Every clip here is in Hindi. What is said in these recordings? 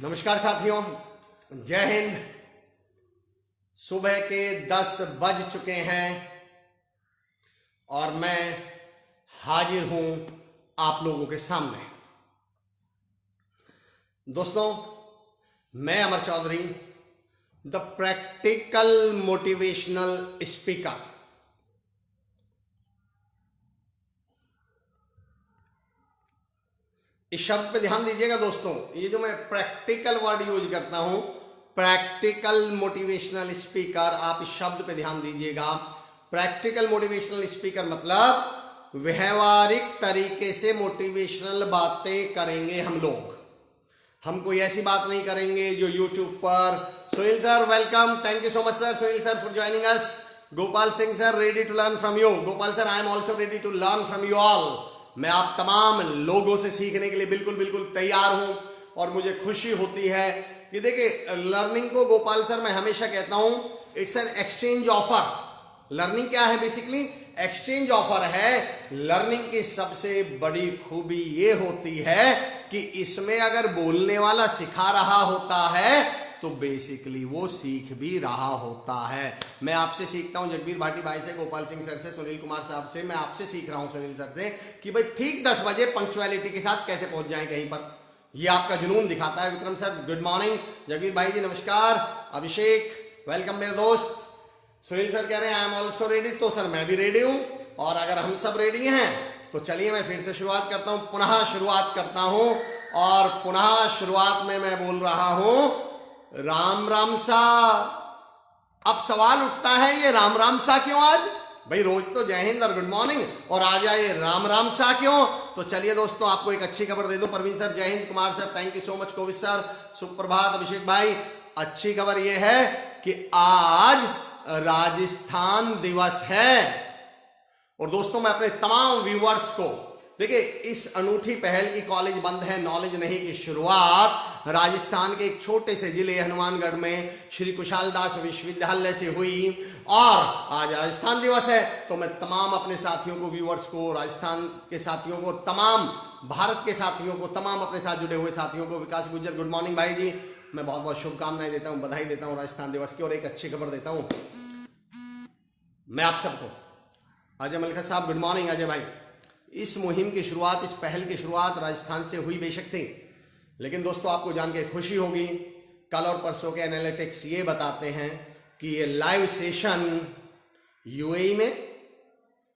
नमस्कार साथियों, जय हिंद। सुबह के 10 बज चुके हैं और मैं हाजिर हूं आप लोगों के सामने। दोस्तों, मैं Amar Chaudhary, the practical motivational speaker. इस शब्द पे ध्यान दीजिएगा दोस्तों, ये जो मैं प्रैक्टिकल वर्ड यूज करता हूं, प्रैक्टिकल मोटिवेशनल स्पीकर, आप इस शब्द पे ध्यान दीजिएगा। प्रैक्टिकल मोटिवेशनल स्पीकर मतलब व्यवहारिक तरीके से मोटिवेशनल बातें करेंगे हम लोग। हम कोई ऐसी बात नहीं करेंगे जो यूट्यूब पर Sunil sir welcome, thank you so much sir, Sunil sir for joining us, Gopal Singh sir ready to learn from you, Gopal sir I am also ready to learn from you all. मैं आप तमाम लोगों से सीखने के लिए बिल्कुल तैयार हूं और मुझे खुशी होती है कि देखिए, लर्निंग को गोपाल सर मैं हमेशा कहता हूं it's an exchange offer. Learning क्या है? बेसिकली एक्सचेंज ऑफर है। लर्निंग की सबसे बड़ी खूबी ये होती है कि इसमें अगर बोलने वाला सिखा रहा होता है तो बेसिकली वो सीख भी रहा होता है। मैं आपसे सीखता हूं, जगबीर भाटी भाई से, गोपाल सिंह सर से, सुनील कुमार साहब से, मैं आपसे सीख रहा हूं सुनील सर से कि भाई ठीक 10 बजे पंक्चुअलिटी के साथ कैसे पहुंच जाएं कहीं पर। ये आपका जुनून दिखाता है। Vikram sir good morning, Jagbir भाई जी नमस्कार, अभिषेक वेलकम मेरे दोस्त। सुनील सर कह रहे हैं आई एम ऑल्सो रेडी, तो सर मैं भी रेडी हूं। और अगर हम सब रेडी हैं तो चलिए मैं फिर से शुरुआत करता हूं, पुनः शुरुआत करता हूं। और पुनः शुरुआत में मैं बोल रहा हूं राम राम सा। अब सवाल उठता है ये राम राम सा क्यों आज? भाई रोज तो जय हिंद और गुड मॉर्निंग, और आज आए राम राम सा क्यों? तो चलिए दोस्तों, आपको एक अच्छी खबर दे दूं। परवीन सर जय हिंद, Kumar sir thank you so much, Kovid sir सुप्रभात, अभिषेक भाई अच्छी खबर यह है कि आज राजस्थान दिवस है। और दोस्तों, मैं अपने तमाम व्यूअर्स को, देखिए इस अनूठी पहल की कॉलेज बंद है नॉलेज नहीं की शुरुआत राजस्थान के एक छोटे से जिले हनुमानगढ़ में श्री कुशाल दास विश्वविद्यालय से हुई, और आज राजस्थान दिवस है। तो मैं तमाम अपने साथियों को, व्यूअर्स को, राजस्थान के साथियों को, तमाम भारत के साथियों को, तमाम अपने साथ जुड़े हुए साथियों को, विकास गुज्जर गुड मॉर्निंग भाई जी, मैं बहुत बहुत शुभकामनाएं देता हूं, बधाई देता हूं राजस्थान दिवस की। और एक अच्छी खबर देता हूं मैं आप सबको। अजय मलिका साहब गुड मॉर्निंग अजय भाई। इस मुहिम की शुरुआत, इस पहल की शुरुआत राजस्थान से हुई बेशक थी, लेकिन दोस्तों आपको जान के खुशी होगी, कल और परसों के एनालिटिक्स ये बताते हैं कि ये लाइव सेशन यूएई में,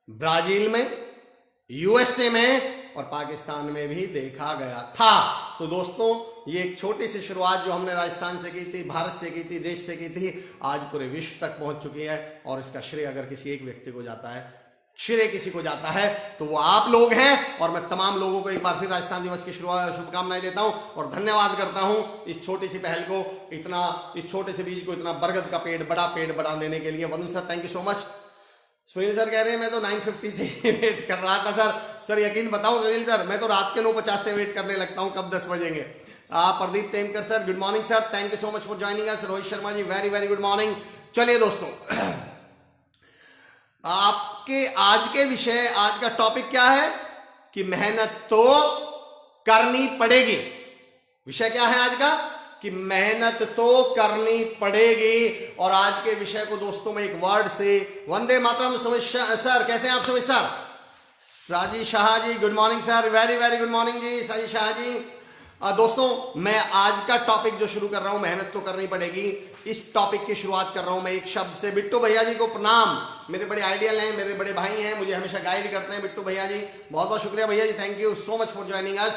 ब्राजील में, यूएसए में और पाकिस्तान में भी देखा गया था। तो दोस्तों, ये एक छोटी सी शुरुआत जो हमने राजस्थान से की थी, भारत से की थी, देश से की थी, आज पूरे विश्व तक पहुंच चुकी है। और इसका श्रेय अगर किसी एक व्यक्ति को जाता है, श्रेय किसी को जाता है, तो वो आप लोग हैं। और मैं तमाम लोगों को एक बार फिर राजस्थान दिवस की शुभकामनाएं देता हूं और धन्यवाद करता हूं इस छोटी सी पहल को, इस छोटे से बीज को इतना बरगद का पेड़, बड़ा पेड़ बना देने के लिए। Varun sir thank you so much. Sunil sir कह रहे हैं मैं तो 9:50 से वेट कर रहा था सर यकीन बताऊं सुनील सर, मैं तो रात के 9:50 से वेट करने लगता हूं कब 10 बजेंगे। Pradeep Temkar sir good morning sir, thank you so much for joining us. Rohit Sharma ji very good morning. चलिए दोस्तों, आपके आज के विषय, आज का टॉपिक क्या है कि मेहनत तो करनी पड़ेगी। विषय क्या है आज का कि मेहनत तो करनी पड़ेगी। और आज के विषय को दोस्तों मैं एक वर्ड से, वंदे मातरम। सुमित सर कैसे हैं आप? Sumit sir, Saji Shah ji good morning sir, very good morning ji Saji Shah जी। दोस्तों, मैं आज का टॉपिक जो शुरू कर रहा हूं, मेहनत तो करनी पड़ेगी, इस टॉपिक की शुरुआत कर रहा हूं मैं एक शब्द से। बिट्टू भैया जी को प्रणाम, मेरे बड़े आइडियल हैं, मेरे बड़े भाई हैं, मुझे हमेशा गाइड करते हैं बिट्टू भैया जी, बहुत बहुत शुक्रिया भैया जी, thank you so much for joining us.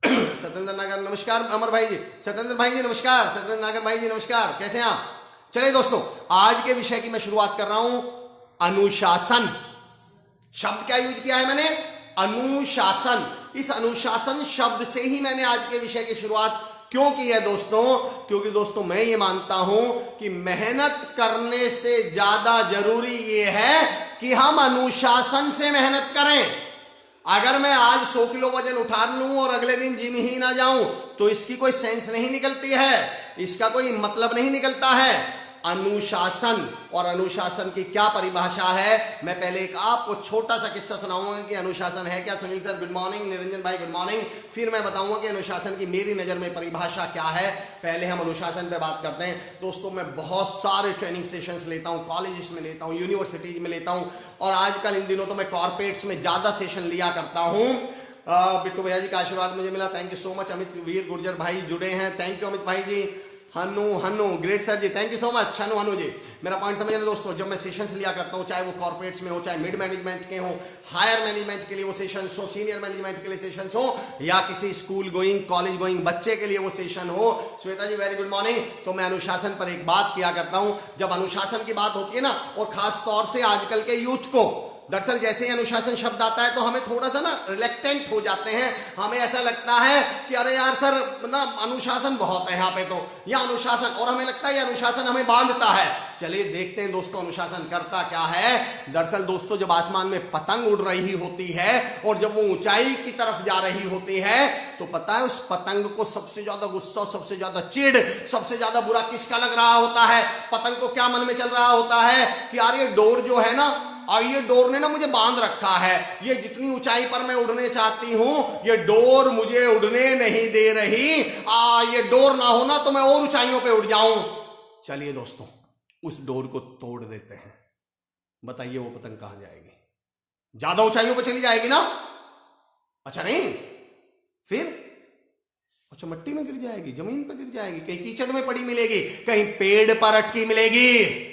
Satyendra Nagar नमस्कार अमर भाई जी, सत्येंद्र भाई जी नमस्कार, सत्येंद्र नागर भाई जी नमस्कार, कैसे हैं आप? चलिए दोस्तों, आज के विषय की मैं शुरुआत कर रहा हूं अनुशासन। शब्द क्या यूज किया है मैंने? अनुशासन। इस अनुशासन शब्द से ही मैंने आज के विषय की शुरुआत क्यों की है दोस्तों? क्योंकि दोस्तों मैं ये मानता हूं कि मेहनत करने से ज्यादा जरूरी ये है कि हम अनुशासन से मेहनत करें। अगर मैं आज 100 किलो वजन उठा लूं और अगले दिन जिम ही ना जाऊं तो इसकी कोई सेंस नहीं निकलती है, इसका कोई मतलब नहीं निकलता है। अनुशासन। और अनुशासन की क्या परिभाषा है, मैं पहले एक आपको छोटा सा किस्सा सुनाऊंगा कि अनुशासन है क्या। Sunil sir good morning, Niranjan भाई गुड मॉर्निंग। फिर मैं बताऊंगा कि अनुशासन की मेरी नजर में परिभाषा क्या है। पहले हम अनुशासन पे बात करते हैं। दोस्तों मैं बहुत सारे ट्रेनिंग सेशंस लेता हूं, कॉलेजेस में लेता हूं, यूनिवर्सिटीज में लेता हूं, और आजकल इन दिनों तो मैं कॉर्पोरेट्स में ज्यादा सेशन लिया करता हूं। बिट्टू भैया जी का आशीर्वाद मुझे मिला, thank you so much. Amit Veer Gurjar भाई जुड़े हैं, थैंक यू अमित भाई जी। हनु ग्रेट सर जी, thank you so much Hanu ji. मेरा पॉइंट समझ लेना दोस्तों, जब मैं सेशंस लिया करता हूं, चाहे वो कॉर्पोरेट्स में हो, चाहे मिड मैनेजमेंट के हो, हायर मैनेजमेंट के लिए वो सेशंस हो, सीनियर मैनेजमेंट के लिए सेशंस हो, या किसी स्कूल गोइंग कॉलेज गोइंग बच्चे के लिए वो सेशन हो। श्वेता जी वेरी गुड मॉर्निंग। तो मैं अनुशासन पर एक बात किया करता हूं। जब अनुशासन की बात होती है ना, और खास तौर से आजकल के यूथ को, दरअसल जैसे ही अनुशासन शब्द आता है तो हमें थोड़ा सा ना रिलेक्टेंट हो जाते हैं। हमें ऐसा लगता है कि अरे यार सर ना अनुशासन बहुत है यहाँ पे, तो या अनुशासन, और हमें लगता है ये अनुशासन हमें बांधता है। चलिए देखते हैं दोस्तों अनुशासन करता क्या है। दरअसल दोस्तों जब आसमान में पतंग उड़ रही होती है और जब वो ऊंचाई की तरफ जा रही होती है, तो पता है उस पतंग को सबसे ज्यादा गुस्सा, सबसे ज्यादा चिढ़, सबसे ज्यादा बुरा किसका लग रहा होता है। पतंग को क्या मन में चल रहा होता है कि यार ये डोर जो है ना, और ये डोर ने ना मुझे बांध रखा है, ये जितनी ऊंचाई पर मैं उड़ने चाहती हूं ये डोर मुझे उड़ने नहीं दे रही। ये डोर ना होना तो मैं और ऊंचाइयों पे उड़ जाऊं। चलिए दोस्तों उस डोर को तोड़ देते हैं। बताइए वो पतंग कहां जाएगी? ज्यादा ऊंचाइयों पे चली जाएगी ना? अच्छा नहीं, फिर अच्छा मिट्टी में गिर जाएगी, जमीन पर गिर जाएगी, कहीं कीचड़ में पड़ी मिलेगी, कहीं पेड़ पर अटकी मिलेगी।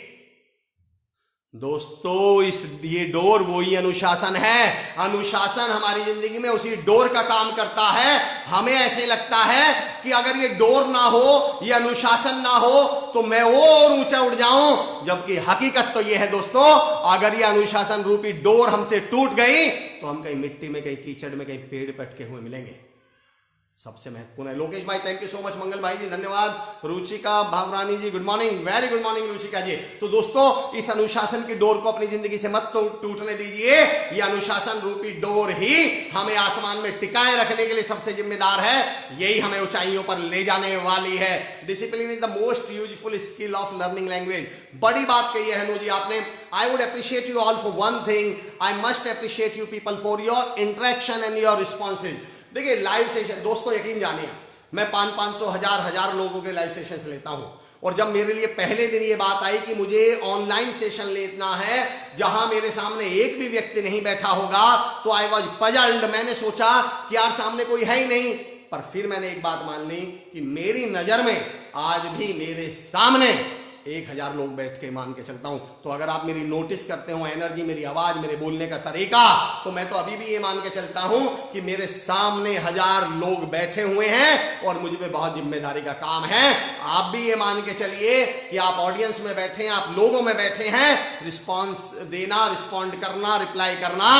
दोस्तों ये डोर वही अनुशासन है। अनुशासन हमारी जिंदगी में उसी डोर का काम करता है। हमें ऐसे लगता है कि अगर ये डोर ना हो, ये अनुशासन ना हो, तो मैं और ऊंचा उड़ जाऊं। जबकि हकीकत तो ये है दोस्तों, अगर ये अनुशासन रूपी डोर हमसे टूट गई तो हम कहीं मिट्टी में, कहीं कीचड़ में, कहीं पेड़ पे अटके हुए मिलेंगे। सबसे महत्वपूर्ण है। लोकेश भाई thank you so much, Mangal भाई जी धन्यवाद, Ruchika Bhavrani ji good morning, very good morning Ruchika ji. तो दोस्तों इस अनुशासन की डोर को अपनी जिंदगी से मत टूटने दीजिए। ये अनुशासन रूपी डोर ही हमें आसमान में टिकाए रखने के लिए सबसे जिम्मेदार है। यही हमें ऊंचाइयों पर ले जाने वाली है। Discipline is the most useful skill of learning language. बड़ी बात कही है हनु जी आपने। I would appreciate you all for one thing, I must appreciate you people for your interaction and your responses. देखिए लाइव सेशन दोस्तों यकीन जानिए, मैं 500 हजार लोगों के लाइव सेशंस लेता हूं, और जब मेरे लिए पहले दिन ये बात आई कि मुझे ऑनलाइन सेशन लेना है जहां मेरे सामने एक भी व्यक्ति नहीं बैठा होगा, तो आई वॉज पजल्ड। मैंने सोचा कि यार सामने कोई है ही नहीं, पर फिर मैंने एक बात मान ली कि मेरी नजर में आज भी मेरे सामने 1000 लोग बैठ के मान के चलता हूं। तो अगर आप मेरी नोटिस करते हो एनर्जी, मेरी आवाज, मेरे बोलने का तरीका, तो मैं तो अभी भी ये मान के चलता हूं कि मेरे सामने 1000 लोग बैठे हुए हैं और मुझ पे बहुत जिम्मेदारी का काम है। आप भी ये मान के चलिए कि आप ऑडियंस में बैठे हैं, आप लोगों में बैठे हैं। रिस्पॉन्स देना, रिस्पॉन्ड करना, रिप्लाई करना,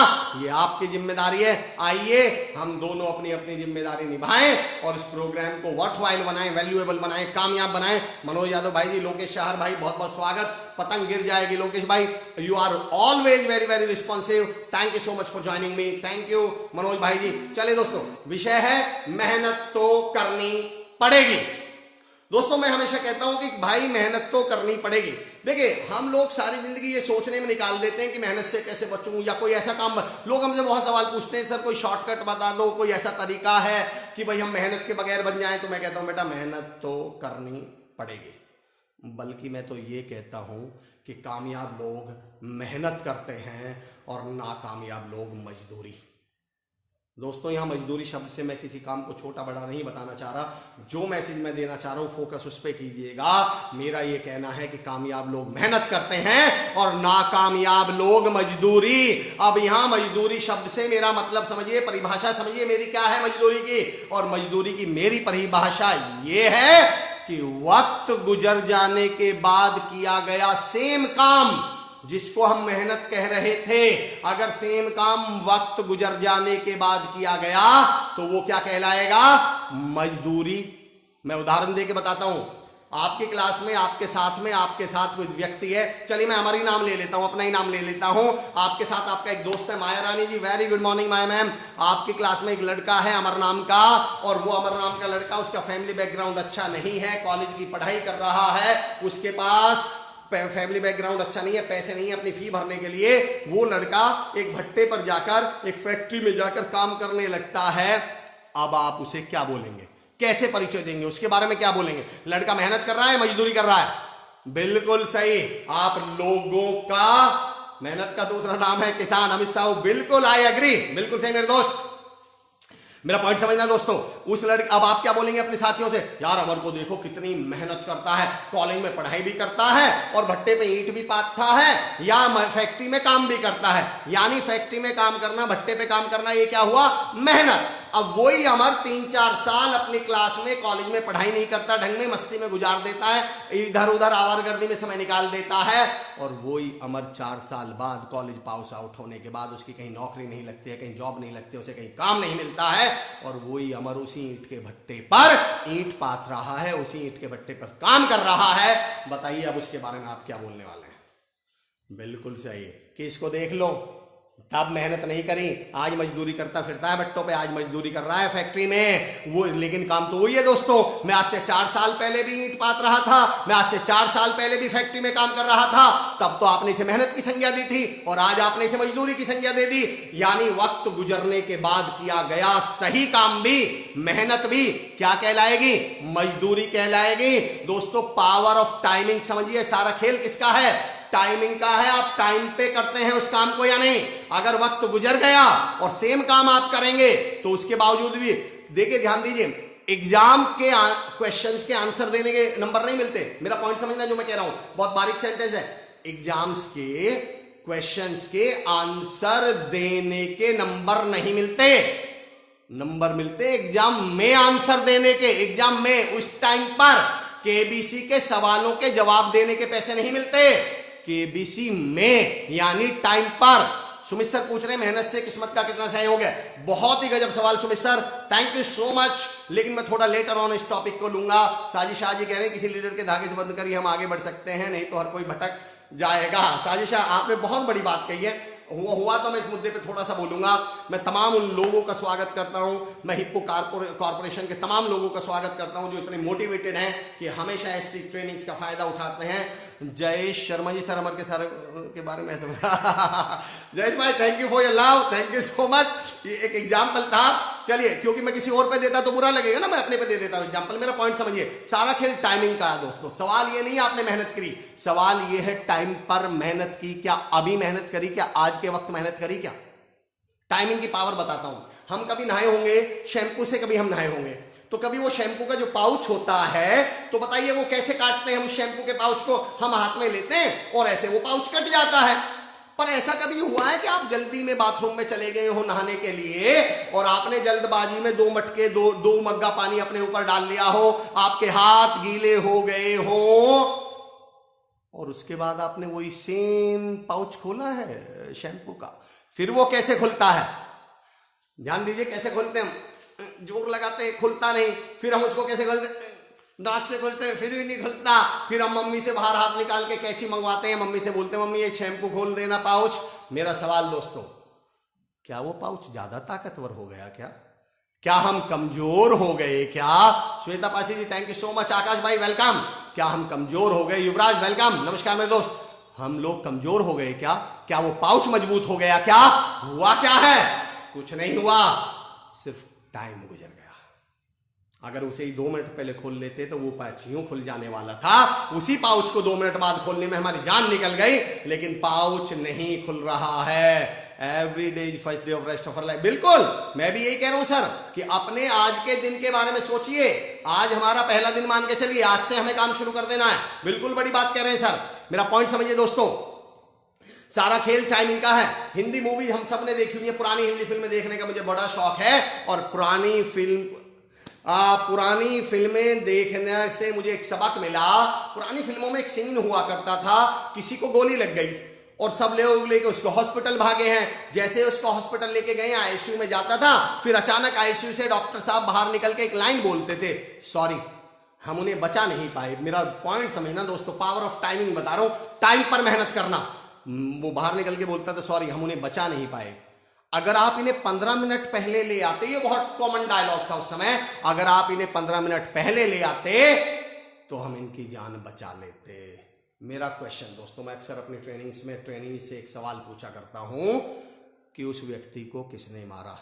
ये आपकी जिम्मेदारी है। आइए हम दोनों अपनी अपनी जिम्मेदारी निभाएं और इस प्रोग्राम को वर्थवाइल बनाएं, वैल्यूएबल बनाएं, कामयाब बनाएं। मनोज यादव भाई जी, लोकेश शाह भाई बहुत बहुत स्वागत। पतंग गिर जाएगी लोकेश भाई, you are always very very responsive, thank you so much for joining me, thank you Manoj भाई जी। चलिए दोस्तों विषय है मेहनत तो करनी पड़ेगी। दोस्तों मैं हमेशा कहता हूं कि भाई मेहनत तो करनी पड़ेगी। देखिए हम लोग सारी जिंदगी ये सोचने में निकाल देते हैं कि मेहनत से कैसे बचूं, या कोई ऐसा काम। लोग हमसे बहुत सवाल पूछते हैं, सर कोई शॉर्टकट बता दो, कोई ऐसा तरीका है कि भाई हम मेहनत के बगैर बन जाएं। तो मैं कहता हूं बेटा मेहनत तो करनी पड़ेगी। बल्कि मैं तो ये कहता हूं कि कामयाब लोग मेहनत करते हैं और नाकामयाब लोग मजदूरी। दोस्तों यहां मजदूरी शब्द से मैं किसी काम को छोटा बड़ा नहीं बताना चाह रहा। जो मैसेज मैं देना चाह रहा हूं फोकस उस पर कीजिएगा। मेरा ये कहना है कि कामयाब लोग मेहनत करते हैं और नाकामयाब लोग मजदूरी। अब यहां मजदूरी शब्द से मेरा मतलब समझिए, परिभाषा समझिए मेरी क्या है मजदूरी की। और मजदूरी की मेरी परिभाषा ये है कि वक्त गुजर जाने के बाद किया गया सेम काम जिसको हम मेहनत कह रहे थे, अगर सेम काम वक्त गुजर जाने के बाद किया गया तो वो क्या कहलाएगा? मजदूरी। मैं उदाहरण देके बताता हूं। आपकी क्लास में आपके साथ कोई व्यक्ति है, चलिए मैं हमारी नाम ले लेता हूं, अपना ही नाम ले लेता हूं। आपके साथ आपका एक दोस्त है माया रानी जी, वेरी गुड मॉर्निंग माया मैम। आपकी क्लास में एक लड़का है अमर नाम का, और वो अमर नाम का लड़का, उसका फैमिली बैकग्राउंड अच्छा नहीं है, कॉलेज की पढ़ाई कर रहा है, उसके पास फैमिली बैकग्राउंड अच्छा नहीं है, पैसे नहीं है अपनी फी भरने के लिए, वो लड़का एक भट्टे पर जाकर, एक फैक्ट्री में जाकर काम करने लगता है। अब आप उसे क्या बोलेंगे, कैसे परिचय देंगे, उसके बारे में क्या बोलेंगे? लड़का मेहनत कर रहा है, मजदूरी कर रहा है? बिल्कुल सही। आप लोगों का मेहनत का दूसरा नाम है किसान। अमित साहू, बिल्कुल आई एग्री, बिल्कुल सही मेरे दोस्त। मेरा पॉइंट समझना दोस्तों। उस लड़के, अब आप क्या बोलेंगे अपने साथियों से? यार अमर को देखो कितनी मेहनत करता है, कॉलेज में पढ़ाई भी करता है और भट्टे पे ईंट भी पाथता है, या फैक्ट्री में काम भी करता है। यानी फैक्ट्री में काम करना, भट्टे पे काम करना, ये क्या हुआ? मेहनत। अब वही अमर 3-4 साल अपनी क्लास में, कॉलेज में पढ़ाई नहीं करता ढंग में, मस्ती में गुजार देता है, इधर उधर आवारगर्दी में समय निकाल देता है, और वही अमर 4 साल बाद कॉलेज पास आउट होने के बाद उसकी कहीं नौकरी नहीं लगती है, कहीं जॉब नहीं लगती, उसे कहीं काम नहीं मिलता है, और वही अमर उसी ईंट के भट्टे पर ईंट पाथ रहा है, उसी ईंट के भट्टे पर काम कर रहा है। बताइए अब उसके बारे में आप क्या बोलने वाले हैं? बिल्कुल सही है कि इसको देख लो, तब मेहनत नहीं करी, आज मजदूरी करता फिरता है भट्टों पे, आज मजदूरी कर रहा है फैक्ट्री में वो, लेकिन काम तो वही है दोस्तों। मैं आज से 4 साल पहले भी ईंट पाथ रहा था, मैं आज से 4 साल पहले भी फैक्ट्री में काम कर रहा था, तब तो आपने इसे मेहनत की संज्ञा दी थी और आज आपने इसे मजदूरी की संज्ञा दे दी। यानी वक्त गुजरने के बाद किया गया सही काम भी, मेहनत भी क्या कहलाएगी? मजदूरी कहलाएगी। दोस्तों पावर ऑफ टाइमिंग समझिए, सारा खेल किसका है? टाइमिंग का है। आप टाइम पे करते हैं उस काम को या नहीं? अगर वक्त गुजर गया और सेम काम आप करेंगे तो उसके बावजूद भी, देखिए ध्यान दीजिए, एग्जाम के क्वेश्चंस के आंसर देने के नंबर नहीं मिलते। मेरा पॉइंट समझना जो मैं कह रहा हूं, बहुत बारीक सेंटेंस है। एग्जाम्स के क्वेश्चंस के आंसर देने के नंबर नहीं मिलते, नंबर मिलते एग्जाम में आंसर देने के। एग्जाम में उस टाइम पर केबीसी के सवालों के जवाब देने के पैसे नहीं मिलते, केबीसी में यानी टाइम पर। सुमित सर पूछ रहे हैं मेहनत से किस्मत का कितना सहयोग है। बहुत ही गजब सवाल Sumit sir, thank you so much. लेकिन मैं थोड़ा लेटर ऑन इस टॉपिक को लूंगा। साजिशा जी कह रहे हैं किसी लीडर के धागे से बंद करिए हम आगे बढ़ सकते हैं, नहीं तो हर कोई भटक जाएगा। साजिशा आपने बहुत बड़ी बात कही है, हुआ तो मैं इस मुद्दे पे थोड़ा सा बोलूंगा। मैं तमाम उन लोगों का स्वागत करता हूं, मैं हिप्पो कॉर्पोरेशन के तमाम लोगों का स्वागत करता हूं जो इतने मोटिवेटेड हैं कि हमेशा ऐसी ट्रेनिंग्स का फायदा उठाते हैं। जयेश शर्मा जी, सर अमर के सर के बारे में ऐसा जयेश भाई thank you for your love, thank you so much. ये एक एग्जाम्पल था, चलिए, क्योंकि मैं किसी और पे देता तो बुरा लगेगा ना, मैं अपने पे दे देता हूं एग्जाम्पल। मेरा पॉइंट समझिए, सारा खेल टाइमिंग का है दोस्तों। सवाल ये नहीं आपने मेहनत करी, सवाल ये है टाइम पर मेहनत की क्या? अभी मेहनत करी क्या? आज के वक्त मेहनत करी क्या? टाइमिंग की पावर बताता हूं। हम कभी नहाए होंगे शैम्पू से, कभी हम नहाए होंगे, तो कभी वो शैम्पू का जो पाउच होता है, तो बताइए वो कैसे काटते हैं? हम शैम्पू के पाउच को हम हाथ में लेते हैं और ऐसे वो पाउच कट जाता है। पर ऐसा कभी हुआ है कि आप जल्दी में बाथरूम में चले गए हो नहाने के लिए और आपने जल्दबाजी में 2 मटके 2 मग्गा पानी अपने ऊपर डाल लिया हो, आपके हाथ गीले हो गए हो और उसके बाद आपने वही सेम पाउच खोला है शैम्पू का, फिर वो कैसे खुलता है? ध्यान दीजिए कैसे खोलते हैं हम, जोर लगाते हैं खुलता नहीं, फिर हम उसको कैसे खोलते हैं? दांत से खोलते हैं, फिर भी नहीं खुलता। फिर हम मम्मी से बाहर हाथ निकाल के कैंची मंगवाते हैं, मम्मी से बोलते हैं मम्मी ये शैम्पू खोल देना पाउच। मेरा सवाल दोस्तों, क्या वो पाउच ज्यादा ताकतवर हो गया क्या? क्या हम कमजोर हो गए क्या? श्वेता पासी जी थैंक यू सो मच। आकाश भाई वेलकम। क्या हम कमजोर हो गए? युवराज वेलकम, नमस्कार मेरे दोस्त। हम लोग कमजोर हो गए क्या? क्या वो पाउच मजबूत हो गया क्या? हुआ क्या है? कुछ नहीं हुआ, सिर्फ टाइम गुजर गया। अगर उसे ही 2 मिनट पहले खोल लेते तो वो पाउच यूं खुल जाने वाला था। उसी पाउच को 2 मिनट बाद खोलने में हमारी जान निकल गई, लेकिन पाउच नहीं खुल रहा है। Every day is first day of rest of our life. बिल्कुल, मैं भी यही कह रहा हूं सर कि अपने आज के दिन के बारे में सोचिए। आज हमारा पहला दिन मान के चलिए, आज से हमें काम शुरू कर देना है। बिल्कुल बड़ी बात कह रहे हैं सर। मेरा पॉइंट समझिए दोस्तों, सारा खेल टाइमिंग का है। हिंदी मूवी हम सब ने देखी हुई है, पुरानी हिंदी फिल्में देखने का मुझे बड़ा शौक है और पुरानी फिल्में देखने से मुझे एक सबक मिला। पुरानी फिल्मों में एक सीन हुआ करता था, किसी को गोली लग गई और सब लोग लेके उसको हॉस्पिटल भागे हैं। जैसे उसको हॉस्पिटल लेके गए, आईसीयू में जाता था, फिर अचानक आईसीयू से डॉक्टर साहब बाहर निकल के एक लाइन बोलते थे, सॉरी हम उन्हें बचा नहीं पाए। मेरा पॉइंट समझना दोस्तों, पावर ऑफ टाइमिंग बता रहा हूं, टाइम पर मेहनत करना। वो बाहर निकल के बोलता था सॉरी हम उन्हें बचा नहीं पाए। अगर आप इन्हें 15 मिनट पहले ले आते, ये बहुत कॉमन डायलॉग था उस समय, अगर आप इन्हें 15 मिनट पहले ले आते तो हम इनकी जान बचा लेते। मेरा क्वेश्चन दोस्तों, मैं अक्सर अपनी ट्रेनिंग्स में ट्रेनिंग से एक सवाल पूछा करता हूं कि उस व्यक्ति को किसने मारा,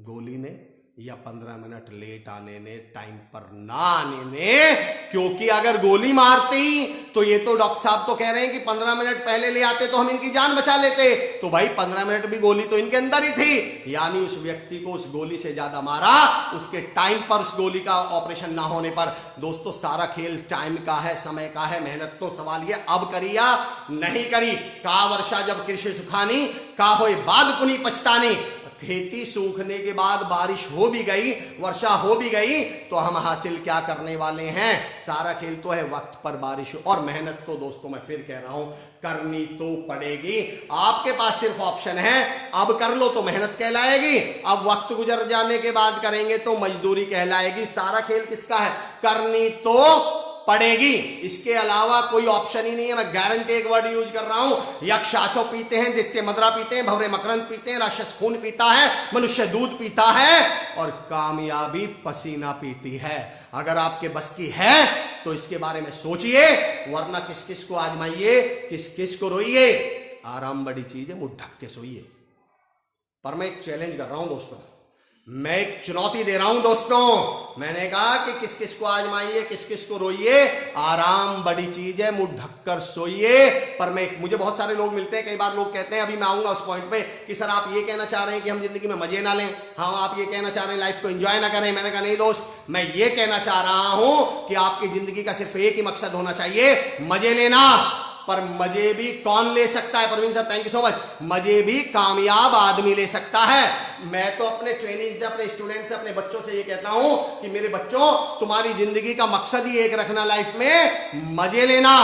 गोली ने या 15 मिनट लेट आने ने, टाइम पर ना आने ने? क्योंकि अगर गोली मारती तो ये तो डॉक्टर साहब तो कह रहे हैं कि 15 मिनट पहले ले आते तो हम इनकी जान बचा लेते, तो भाई 15 मिनट भी गोली तो इनके अंदर ही थी, यानी उस व्यक्ति को उस गोली से ज्यादा मारा उसके टाइम पर, उस गोली का ऑपरेशन ना होने पर। दोस्तों सारा खेल टाइम का है, समय का है, मेहनत तो सवाल ये अब करी या नहीं करी। का वर्षा जब कृषि सुखानी, का होए बाद पुनी पछतानी। खेती सूखने के बाद बारिश हो भी गई, वर्षा हो भी गई, तो हम हासिल क्या करने वाले हैं? सारा खेल तो है वक्त पर बारिश और मेहनत तो दोस्तों मैं फिर कह रहा हूं करनी तो पड़ेगी। आपके पास सिर्फ ऑप्शन है, अब कर लो तो मेहनत कहलाएगी, अब वक्त गुजर जाने के बाद करेंगे तो मजदूरी कहलाएगी। सारा खेल किसका है? करनी तो पड़ेगी, इसके अलावा कोई ऑप्शन ही नहीं है। मैं गारंटी एक वर्ड यूज कर रहा हूं, यक्ष आसो पीते हैं, दैत्य मदरा पीते हैं, भवरे मकरंद पीते हैं, राक्षस खून पीता है, मनुष्य दूध पीता है और कामयाबी पसीना पीती है। अगर आपके बस की है तो इसके बारे में सोचिए, वरना किस किस को आजमाइए, किस किस को रोइए। आराम बड़ी चीज है, मुंह ढक के सोइए। पर मैं एक चैलेंज कर रहा हूं दोस्तों, मैं एक चुनौती दे रहा हूं दोस्तों। मैंने कहा कि किस किस को आजमाइए, किस किस को रोइए, आराम बड़ी चीज है, मुंह ढककर सोइए। पर मुझे बहुत सारे लोग मिलते हैं, कई बार लोग कहते हैं, अभी मैं आऊंगा उस पॉइंट पे, कि सर आप ये कहना चाह रहे हैं कि हम जिंदगी में मजे ना लें, हाँ आप ये कहना चाह रहे हैं लाइफ को एंजॉय ना करें। मैंने कहा नहीं दोस्त, मैं ये कहना चाह रहा हूं कि आपकी जिंदगी का सिर्फ एक ही मकसद होना चाहिए, मजे लेना। पर मजे भी कौन ले सकता है? Parveen sir thank you so much. मजे भी कामयाब आदमी ले सकता है। मैं तो अपने ट्रेनिंग से, अपने स्टूडेंट से, अपने बच्चों से ये कहता हूं कि मेरे बच्चों, तुम्हारी जिंदगी का मकसद ही एक रखना लाइफ में, मजे लेना।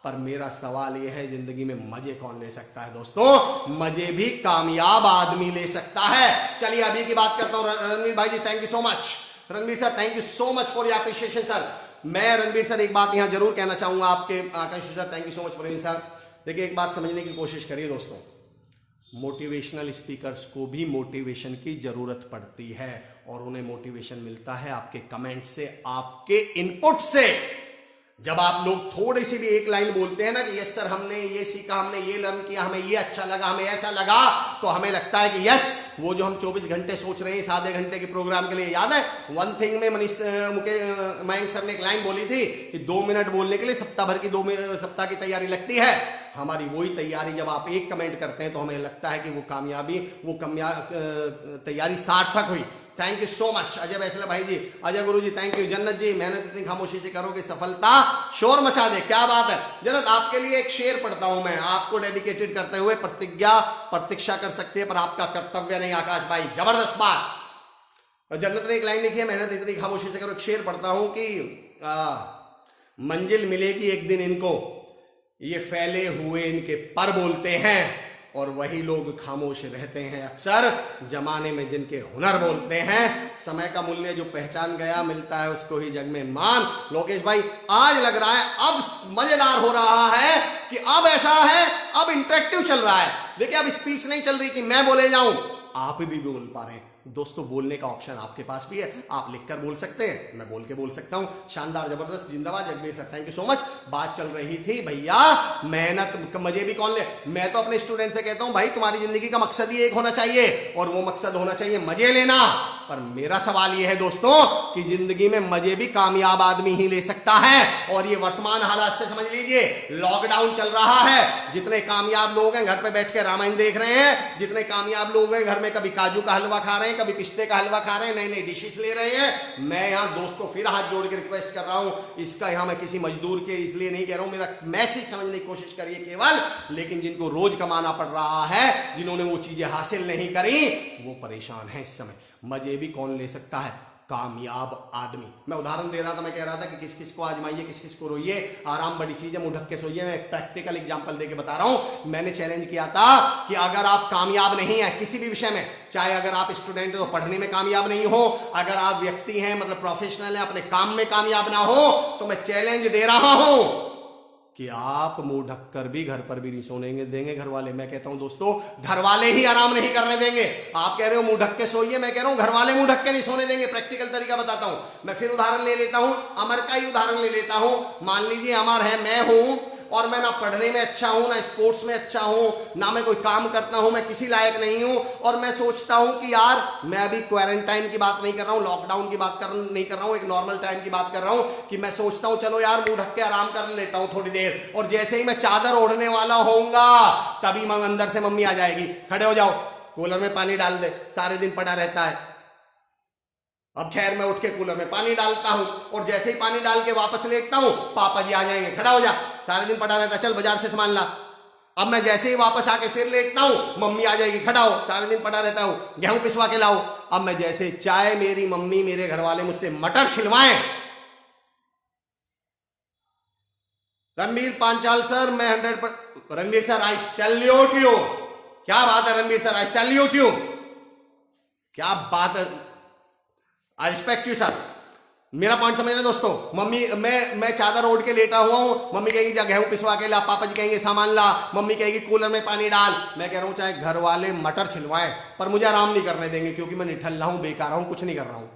पर मेरा सवाल यह है, जिंदगी में मजे कौन ले सकता है दोस्तों? मजे भी कामयाब आदमी ले सकता है। चलिए अभी की बात करता हूं। रणवीर भाई जी thank you so much. Ranveer sir thank you so much for your appreciation sir. मैं रणवीर सर एक बात यहां जरूर कहना चाहूंगा आपके, Akash sir thank you so much Praveen sir. देखिए एक बात समझने की कोशिश करिए दोस्तों, मोटिवेशनल स्पीकर्स को भी मोटिवेशन की जरूरत पड़ती है और उन्हें मोटिवेशन मिलता है आपके कमेंट से, आपके इनपुट से। जब आप लोग थोड़ी सी भी एक लाइन बोलते हैं ना कि यस सर हमने ये सीखा, हमने ये लर्न किया, हमें ये अच्छा लगा, हमें ऐसा लगा, तो हमें लगता है कि यस वो जो हम 24 घंटे सोच रहे हैं इस आधे घंटे के प्रोग्राम के लिए, याद है वन थिंग में मयंक सर ने एक लाइन बोली थी कि 2 मिनट बोलने के लिए सप्ताह भर की 2 सप्ताह की तैयारी लगती है। हमारी वही तैयारी जब आप एक कमेंट करते हैं तो हमें लगता है कि वो कामयाबी, वो तैयारी सार्थक हुई। Thank you so much Ajay Vaisla भाई जी, अजय गुरु जी थैंक यू। जन्नत जी मेहनत इतनी खामोशी से करोगे सफलता शोर मचा दे, क्या बात है जन्नत। आपके लिए एक शेर पढ़ता हूं मैं, आपको डेडिकेटेड करते हुए। प्रतीक्षा कर सकते हैं पर आपका कर्तव्य नहीं। आकाश भाई जबरदस्त बात। जन्नत ने एक लाइन लिखी है, मेहनत इतनी खामोशी से करो। एक शेर पढ़ता हूं कि मंजिल मिलेगी एक दिन इनको, ये फैले हुए इनके पर बोलते हैं और वही लोग खामोश रहते हैं अक्सर, जमाने में जिनके हुनर बोलते हैं। समय का मूल्य जो पहचान गया मिलता है उसको ही जग में मान। लोकेश भाई आज लग रहा है अब मजेदार हो रहा है कि अब ऐसा है, अब इंटरेक्टिव चल रहा है। देखिए अब स्पीच नहीं चल रही कि मैं बोले जाऊं, आप भी बोल पा रहे हैं दोस्तों। बोलने का ऑप्शन आपके पास भी है, आप लिखकर बोल सकते हैं, मैं बोल के बोल सकता हूं। शानदार जबरदस्त जिंदाबाद Jagbir sir thank you so much. बात चल रही थी भैया मेहनत मजे भी कौन ले। मैं तो अपने स्टूडेंट से कहता हूं भाई तुम्हारी जिंदगी का मकसद ही एक होना चाहिए और वो मकसद होना चाहिए मजे लेना। पर मेरा सवाल ये है दोस्तों कि जिंदगी में मजे भी कामयाब आदमी ही ले सकता है। और ये वर्तमान हालात से समझ लीजिए, लॉकडाउन चल रहा है, जितने कामयाब लोग हैं घर पे बैठ के रामायण देख रहे हैं, जितने कामयाब लोग हैं घर में कभी काजू का हलवा खा रहे हैं, कभी पिस्ते का हलवा खा रहे हैं, नई नई डिशेस ले रहे हैं। मैं यहां दोस्तों फिर हाथ जोड़ के रिक्वेस्ट कर रहा हूं, इसका यहां मैं किसी मजदूर के इसलिए नहीं कह रहा हूं, मेरा मैसेज समझने की कोशिश करिए केवल। लेकिन जिनको रोज कमाना पड़ रहा है, जिन्होंने वो चीजें हासिल नहीं करी, वो परेशान है इस समय। मजे भी कौन ले सकता है? कामयाब आदमी। मैं उदाहरण दे रहा था, मैं कह रहा था कि किस किस को आजमाइए, किस किस को रोइए, आराम बड़ी चीज है, मुंह ढक के सोइए। मैं प्रैक्टिकल एग्जांपल देके बता रहा हूं। मैंने चैलेंज किया था कि अगर आप कामयाब नहीं है किसी भी विषय में, चाहे अगर आप स्टूडेंट हो तो पढ़ने में कामयाब नहीं हो, अगर आप व्यक्ति हैं मतलब प्रोफेशनल है अपने काम में कामयाब ना हो, तो मैं चैलेंज दे रहा हूं कि आप मुंह ढककर भी घर पर भी नहीं सोने देंगे घर वाले। मैं कहता हूं दोस्तों घर वाले ही आराम नहीं करने देंगे। आप कह रहे हो मुंह ढक के सोइए, मैं कह रहा हूं घर वाले मुंह ढक के नहीं सोने देंगे। प्रैक्टिकल तरीका बताता हूं। मैं फिर उदाहरण ले लेता हूं, अमर का ही उदाहरण ले लेता हूं। मान लीजिए अमर है, मैं हूं और मैं ना पढ़ने में अच्छा हूं, ना स्पोर्ट्स में अच्छा हूं, ना मैं कोई काम करता हूं, मैं किसी लायक नहीं हूं। और मैं सोचता हूं कि यार मैं अभी क्वारंटाइन की बात नहीं कर रहा हूं, लॉकडाउन की बात नहीं कर रहा हूं, एक नॉर्मल टाइम की बात कर रहा हूं कि मैं सोचता हूं चलो यार मुंह ढक के आराम कर लेता हूं थोड़ी देर, और जैसे ही मैं चादर ओढ़ने वाला होऊंगा तभी अंदर से मम्मी आ जाएगी, खड़े हो जाओ, कूलर में पानी डाल दे, सारे दिन पड़ा रहता है। अब खैर मैं उठ के कूलर में पानी डालता हूं और जैसे ही पानी डाल के वापस लेटता हूं पापा जी आ जाएंगे, खड़ा हो जा, सारे दिन पड़ा रहता है, चल बाजार से सामान ला। अब मैं जैसे ही वापस आके फिर लेटता हूं मम्मी आ जाएगी, खड़ा हो, सारे दिन पड़ा रहता हूं, गेहूं पिसवा के लाओ। अब मैं जैसे चाहे मेरी मम्मी मेरे घर वाले मुझसे मटर छिलवाएं, रणवीर पांचाल सर मैं 100%, Ranveer sir I salute you, क्या बात है Ranveer sir, I salute you, क्या बात है, आई रिस्पेक्ट यू सर। मेरा पॉइंट समझना दोस्तों, मम्मी मैं चादर ओढ़ के लेटा हुआ हूं, मम्मी कहेगी जा गेहूं पिसवा के ला, पापा जी कहेंगे सामान ला, मम्मी कहेगी कूलर में पानी डाल। मैं कह रहा हूं चाहे घर वाले मटर छिलवाएं पर मुझे आराम नहीं करने देंगे, क्योंकि मैं निठल्ला हूं, बेकार हूं, कुछ नहीं कर रहा हूं।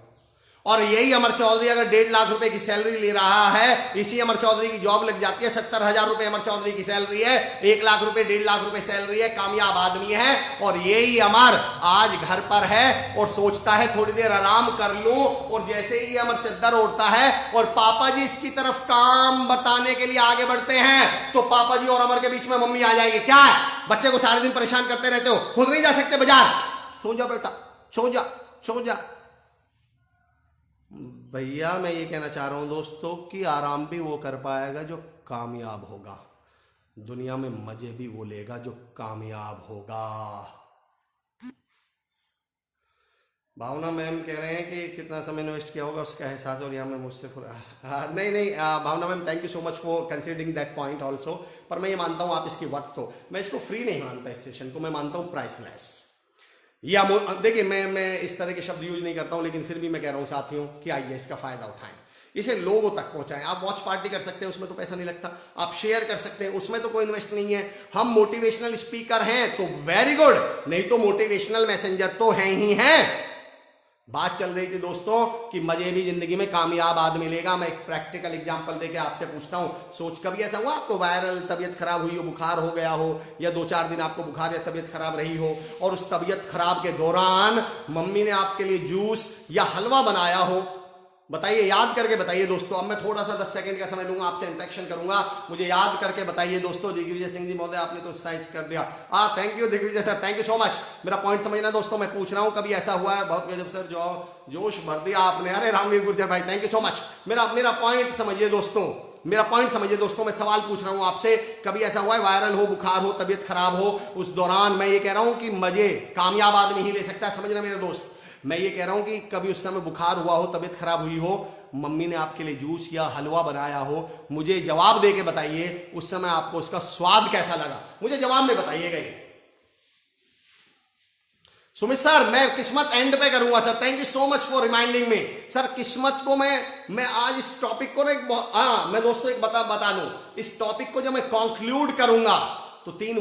और यही अमर चौधरी अगर 1.5 लाख रुपए की सैलरी ले रहा है, इसी अमर चौधरी की जॉब लग जाती है, 70,000 रुपए अमर चौधरी की सैलरी है, 1 लाख रुपए 1.5 लाख रुपए सैलरी है, कामयाब आदमी है। और यही अमर आज घर पर है और सोचता है थोड़ी देर आराम कर लूं, और जैसे ही अमर चद्दर ओढ़ता है और पापा जी इसकी तरफ काम बताने के लिए आगे बढ़ते हैं तो पापा जी और अमर के बीच में मम्मी आ जाएगी, क्या है बच्चे को सारे दिन परेशान करते रहते हो, खुद नहीं जा सकते बाजार, सो जा बेटा, सो जा, सो जा। भैया मैं ये कहना चाह रहा हूं दोस्तों कि आराम भी वो कर पाएगा जो कामयाब होगा, दुनिया में मजे भी वो लेगा जो कामयाब होगा। भावना मैम कह रहे हैं कि कितना समय इन्वेस्ट किया होगा उसका एहसास, और यहाँ में मुझसे नहीं Bhavna ma'am thank you so much for considering that point also, पर मैं ये मानता हूँ आप इसकी वर्थ, तो मैं इसको फ्री नहीं मानता, इस सेशन को मैं मानता हूँ प्राइसलेस। या देखिए मैं इस तरह के शब्द यूज नहीं करता हूं, लेकिन फिर भी मैं कह रहा हूं साथियों कि आइए इसका फायदा उठाएं, इसे लोगों तक पहुंचाएं। आप वॉच पार्टी कर सकते हैं, उसमें तो पैसा नहीं लगता, आप शेयर कर सकते हैं, उसमें तो कोई इन्वेस्ट नहीं है। हम मोटिवेशनल स्पीकर हैं तो वेरी गुड, नहीं तो मोटिवेशनल मैसेंजर तो हैं ही हैं। बात चल रही थी दोस्तों कि मजे भी जिंदगी में कामयाब आदमी लेगा। मैं एक प्रैक्टिकल एग्जांपल देके आपसे पूछता हूं, सोच कभी ऐसा हुआ आपको वायरल तबीयत खराब हुई हो, बुखार हो गया हो, या 2-4 दिन आपको बुखार या तबीयत खराब रही हो, और उस तबीयत खराब के दौरान मम्मी ने आपके लिए जूस या हलवा बनाया हो? बताइए, याद करके बताइए दोस्तों। अब मैं थोड़ा सा 10 सेकंड का समय लूंगा, आपसे इंटरेक्शन करूंगा, मुझे याद करके बताइए दोस्तों। दिग्विजय सिंह जी महोदय आपने तो साइज कर दिया, thank you Digvijay sir, thank you so much. मेरा पॉइंट समझना दोस्तों, मैं पूछ रहा हूं कभी ऐसा हुआ है? बहुत गजब सर, जो जोश भर दिया आपने, अरे रामवीर गुर्जर भाई थैंक यू सो मच। मेरा पॉइंट समझिए दोस्तों, मेरा पॉइंट समझिए दोस्तों, मैं सवाल पूछ रहा हूं आपसे, कभी ऐसा हुआ है वायरल हो, बुखार हो, तबीयत खराब हो, उस दौरान मैं ये कह रहा हूं कि मजे कामयाब आदमी ही ले सकता है, समझना मेरे दोस्त। मैं ये कह रहा हूं कि कभी उस समय बुखार हुआ हो, तबीयत खराब हुई हो, मम्मी ने आपके लिए जूस या हलवा बनाया हो, मुझे जवाब दे के बताइए उस समय आपको उसका स्वाद कैसा लगा, मुझे जवाब में बताइएगा ये। सुमित सर मैं किस्मत एंड पे करूंगा sir, thank you so much for reminding me sir. किस्मत को मैं आज इस टॉपिक को ना मैं दोस्तों एक बता दूं, इस टॉपिक को जब मैं कंक्लूड करूंगा तो 3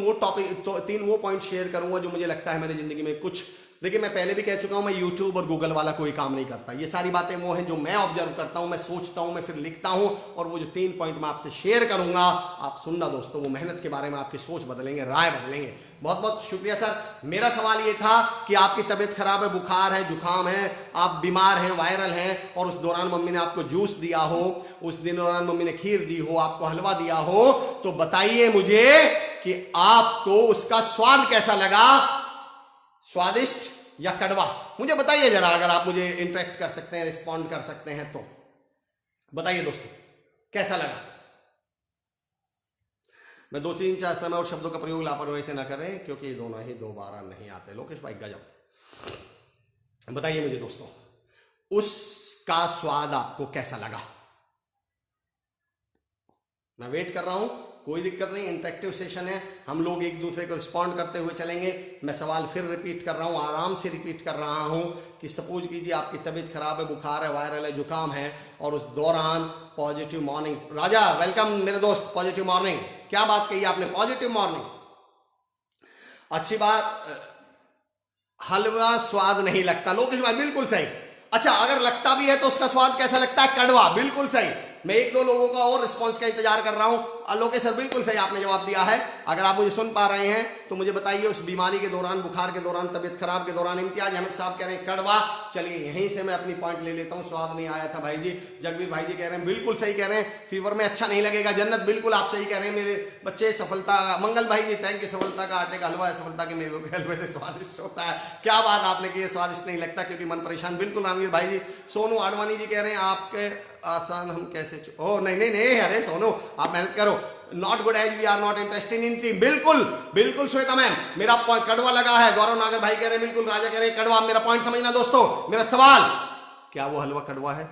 वो पॉइंट शेयर करूंगा जो मुझे लगता है मैंने जिंदगी में कुछ, देखिए मैं पहले भी कह चुका हूं, मैं यूट्यूब और गूगल वाला कोई काम नहीं करता। ये सारी बातें वो हैं जो मैं ऑब्जर्व करता हूं, मैं सोचता हूं, मैं फिर लिखता हूं, और वो जो 3 पॉइंट मैं आपसे शेयर करूंगा आप सुनना दोस्तों, वो मेहनत के बारे में आपकी सोच बदलेंगे, राय बदलेंगे। बहुत बहुत शुक्रिया सर। मेरा सवाल ये था कि आपकी तबीयत खराब है, बुखार है, जुकाम है, आप बीमार हैं, वायरल हैं, और उस दौरान मम्मी ने आपको जूस दिया हो, उस दिन दौरान मम्मी ने खीर दी हो, आपको हलवा दिया हो, तो बताइए मुझे कि आपको उसका स्वाद कैसा लगा, स्वादिष्ट या कड़वा? मुझे बताइए जरा, अगर आप मुझे इंटरेक्ट कर सकते हैं, रिस्पॉन्ड कर सकते हैं तो बताइए दोस्तों कैसा लगा। मैं 2-3-4 समय और शब्दों का प्रयोग लापरवाही से ना करें, क्योंकि ये दोनों ही दोबारा नहीं आते। लोकेश भाई गजब, बताइए मुझे दोस्तों उसका स्वाद आपको कैसा लगा। मैं वेट कर रहा हूं, कोई दिक्कत नहीं, इंटरेक्टिव सेशन है, हम लोग एक दूसरे को रिस्पॉन्ड करते हुए चलेंगे। मैं सवाल फिर रिपीट कर रहा हूं, आराम से रिपीट कर रहा हूं कि सपोज कीजिए आपकी तबीयत खराब है, बुखार है, वायरल है, जुकाम है, और उस दौरान पॉजिटिव मॉर्निंग, राजा वेलकम मेरे दोस्त, पॉजिटिव मॉर्निंग, क्या बात कही आपने, पॉजिटिव मॉर्निंग, अच्छी बात। हलवा स्वाद नहीं लगता, लोकेश भाई बिल्कुल सही। अच्छा अगर लगता भी है तो उसका स्वाद कैसा लगता है, कड़वा, बिल्कुल सही। मैं एक दो लोगों का और रिस्पॉन्स का इंतजार कर रहा हूं। लोकेश सर बिल्कुल सही आपने जवाब दिया है। अगर आप मुझे सुन पा रहे हैं तो मुझे बताइए, उस बीमारी के दौरान, बुखार के दौरान, तबियत खराब के दौरान। इम्तियाज अहमद साहब कह रहे हैं कड़वा। चलिए यहीं से मैं अपनी पॉइंट ले लेता हूं, स्वाद नहीं आया था भाई जी। जगवीर भाई जी कह रहे हैं बिल्कुल सही कह रहे हैं, फीवर में अच्छा नहीं लगेगा। जन्नत बिल्कुल आप सही कह रहे हैं मेरे बच्चे। सफलता, मंगल भाई जी थैंक यू। सफलता का आटे का हलवा है, सफलता के मेवे के हलवे से स्वादिष्ट होता है। क्या बात आपने की, स्वादिष्ट नहीं लगता क्योंकि मन परेशान। बिल्कुल रामवीर भाई जी। सोनू आडवाणी जी कह रहे हैं आपके आसान हम कैसे ओ नहीं नहीं नहीं, अरे सोनू आप मेहनत करो। Not good as we are not interested in team. बिल्कुल बिल्कुल श्वेता मैम, मेरा पॉइंट कड़वा लगा है। गौरव नागर भाई कह रहे हैं बिल्कुल। राजा कह रहे हैं कड़वा। मेरा पॉइंट समझना दोस्तों। मेरा सवाल, क्या वो हलवा कड़वा है?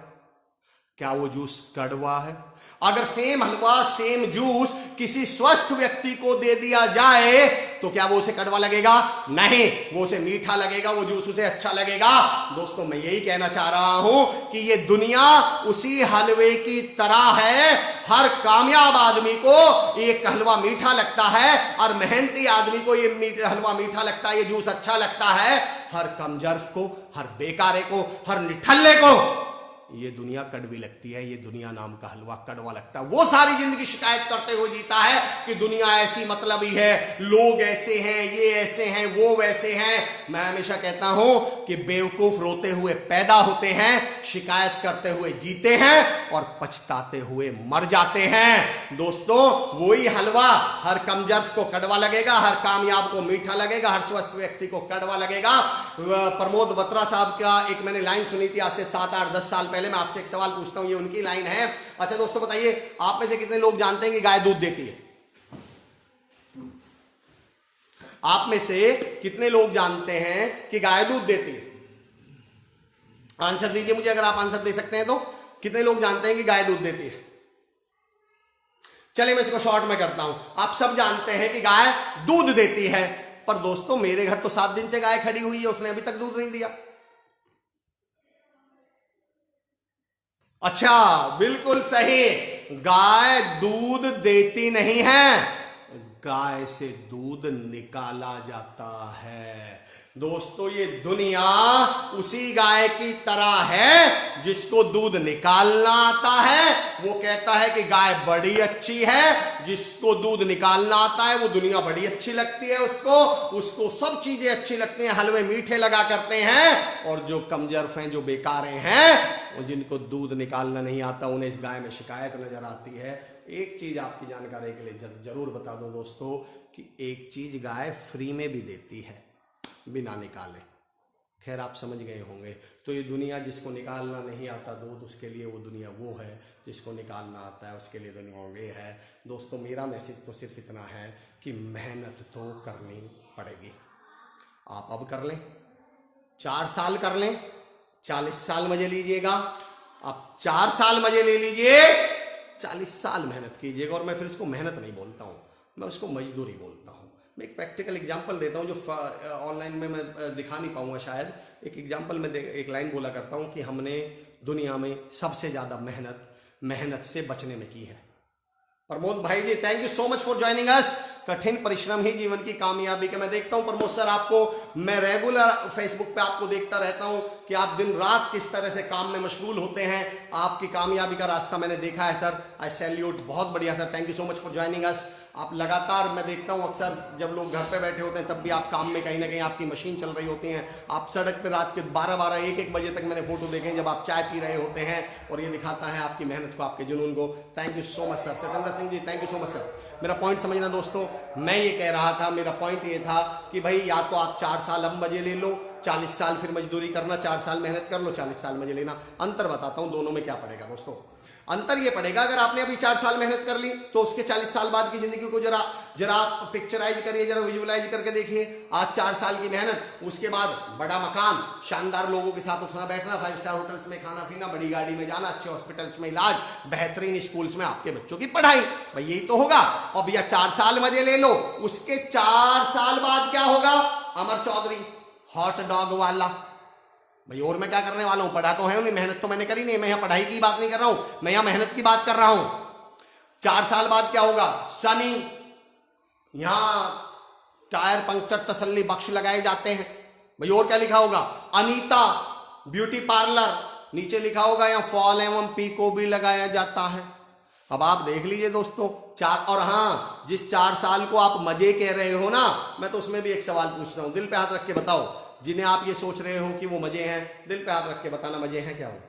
क्या वो जूस कड़वा है? अगर सेम हलवा, सेम जूस किसी स्वस्थ व्यक्ति को दे दिया जाए तो क्या वो उसे कड़वा लगेगा? नहीं, वो उसे मीठा लगेगा, वो जूस उसे अच्छा लगेगा। दोस्तों मैं यही कहना चाह रहा हूं कि ये दुनिया उसी हलवे की तरह है। हर कामयाब आदमी को ये हलवा मीठा लगता है और मेहनती आदमी को ये हलवा मीठा लगता है, ये जूस अच्छा लगता है। हर कमजर्फ को, हर बेकारे को, हर निठल्ले को ये दुनिया कड़वी लगती है। ये दुनिया नाम का हलवा कड़वा लगता है। वो सारी जिंदगी शिकायत करते हुए जीता है कि दुनिया ऐसी मतलबी है, लोग ऐसे हैं, ये ऐसे हैं, वो वैसे हैं। मैं हमेशा कहता हूं कि बेवकूफ रोते हुए पैदा होते हैं, शिकायत करते हुए जीते हैं और पछताते हुए मर जाते हैं। दोस्तों वही हलवा हर कमजर्फ को कड़वा लगेगा, हर कामयाब को मीठा लगेगा, हर स्वस्थ व्यक्ति को कड़वा लगेगा। प्रमोद बत्रा साहब का एक मैंने लाइन सुनी थी आज से 7, 8, 10 साल पहले। मैं आपसे एक सवाल पूछता हूं, ये उनकी लाइन है। अच्छा दोस्तों बताइए, आप में से कितने लोग जानते हैं कि गाय दूध देती है? आप में से कितने लोग जानते हैं कि गाय दूध देती है? आंसर दीजिए मुझे, अगर आप आंसर दे सकते हैं तो। कितने लोग जानते हैं कि गाय दूध देती है? चलिए मैं इसको शॉर्ट में करता हूं। आप सब जानते हैं कि गाय दूध देती है, पर दोस्तों मेरे घर तो 7 दिन से गाय खड़ी हुई है, उसने अभी तक दूध नहीं दिया। अच्छा बिल्कुल सही, गाय दूध देती नहीं है, गाय से दूध निकाला जाता है। दोस्तों ये दुनिया उसी गाय की तरह है जिसको दूध निकालना आता है। वो कहता है कि गाय बड़ी अच्छी है। जिसको दूध निकालना आता है वो दुनिया बड़ी अच्छी लगती है उसको सब चीजें अच्छी लगती हैं, हलवे मीठे लगा करते हैं। और जो कमजोर हैं, जो बेकार हैं, जिनको दूध निकालना नहीं आता, उन्हें इस गाय में शिकायत नजर आती है। एक चीज आपकी जानकारी के लिए जरूर बता दूं दोस्तों कि एक चीज गाय फ्री में भी देती है बिना निकाले। खैर आप समझ गए होंगे। तो ये दुनिया जिसको निकालना नहीं आता दूध, उसके लिए वो दुनिया वो है, जिसको निकालना आता है उसके लिए दुनिया वो है। दोस्तों मेरा मैसेज तो सिर्फ इतना है कि मेहनत तो करनी पड़ेगी। आप अब कर लें, 4 साल कर लें, 40 साल मजे लीजिएगा। आप 4 साल मजे ले लीजिए, 40 साल मेहनत कीजिएगा। और मैं फिर उसको मेहनत नहीं बोलता हूँ, मैं उसको मजदूरी बोलता हूँ। मैं एक प्रैक्टिकल एग्जांपल देता हूँ जो ऑनलाइन में मैं दिखा नहीं पाऊंगा शायद। एक एग्जांपल में एक लाइन बोला करता हूँ कि हमने दुनिया में सबसे ज्यादा मेहनत से बचने में की है। प्रमोद भाई जी thank you so much for joining us. कठिन परिश्रम ही जीवन की कामयाबी का। मैं देखता हूं प्रमोद सर आपको, मैं रेगुलर फेसबुक पे आपको देखता रहता हूं कि आप दिन रात किस तरह से काम में मशगूल होते हैं। आपकी कामयाबी का रास्ता मैंने देखा है सर। आई सैल्यूट, बहुत बढ़िया sir, thank you so much for joining अस। आप लगातार, मैं देखता हूं अक्सर जब लोग घर पे बैठे होते हैं तब भी आप काम में कहीं ना कहीं आपकी मशीन चल रही होती है। आप सड़क पे रात के 12-12, 1-1 बजे तक मैंने फोटो देखे जब आप चाय पी रहे होते हैं, और ये दिखाता है आपकी मेहनत को, आपके जुनून को। Thank you so much sir. Satendra Singh ji thank you so much sir. मेरा पॉइंट समझना दोस्तों, मैं ये कह रहा था, मेरा पॉइंट ये था कि भाई या तो आप 4 साल अब मजे ले लो, 40 साल फिर मजदूरी करना, 4 साल मेहनत कर लो, 40 साल मजे लेना। अंतर बताता हूं दोनों में क्या पड़ेगा दोस्तों। अंतर ये पड़ेगा, अगर आपने अभी 4 साल मेहनत कर ली तो उसके 40 साल बाद की जिंदगी को जरा पिक्चराइज करिए, जरा विजुअलाइज करके देखिए। आज 4 साल की मेहनत, उसके बाद बड़ा मकान, शानदार लोगों के साथ उठना बैठना, 5 स्टार होटल्स में खाना पीना, बड़ी गाड़ी में जाना, अच्छे हॉस्पिटल्स में इलाज, बेहतरीन स्कूल्स में आपके बच्चों की पढ़ाई, भाई यही तो होगा। और भैया 4 साल मजे ले लो, उसके 4 साल बाद क्या होगा? अमर चौधरी हॉट डॉग वाला, भाई और मैं क्या करने वाला हूं? पढ़ा तो है नहीं, मेहनत तो मैंने करी नहीं। मैं यहां पढ़ाई की बात नहीं कर रहा हूं, मैं यहां मेहनत की बात कर रहा हूं। 4 साल बाद क्या होगा? सनी, यहां टायर पंक्चर तसल्ली बख्श लगाए जाते हैं, भाई और क्या लिखा होगा? अनीता ब्यूटी पार्लर, नीचे लिखा होगा यहाँ फॉल एवं पी को भी लगाया जाता है। अब आप देख लीजिए दोस्तों, और हाँ, जिस 4 साल को आप मजे कह रहे हो ना, मैं तो उसमें भी एक सवाल पूछता हूं, दिल पे हाथ रख के बताओ, जिन्हें आप ये सोच रहे हो कि वो मजे हैं, दिल पे हाथ रख के बताना मजे हैं क्या? वो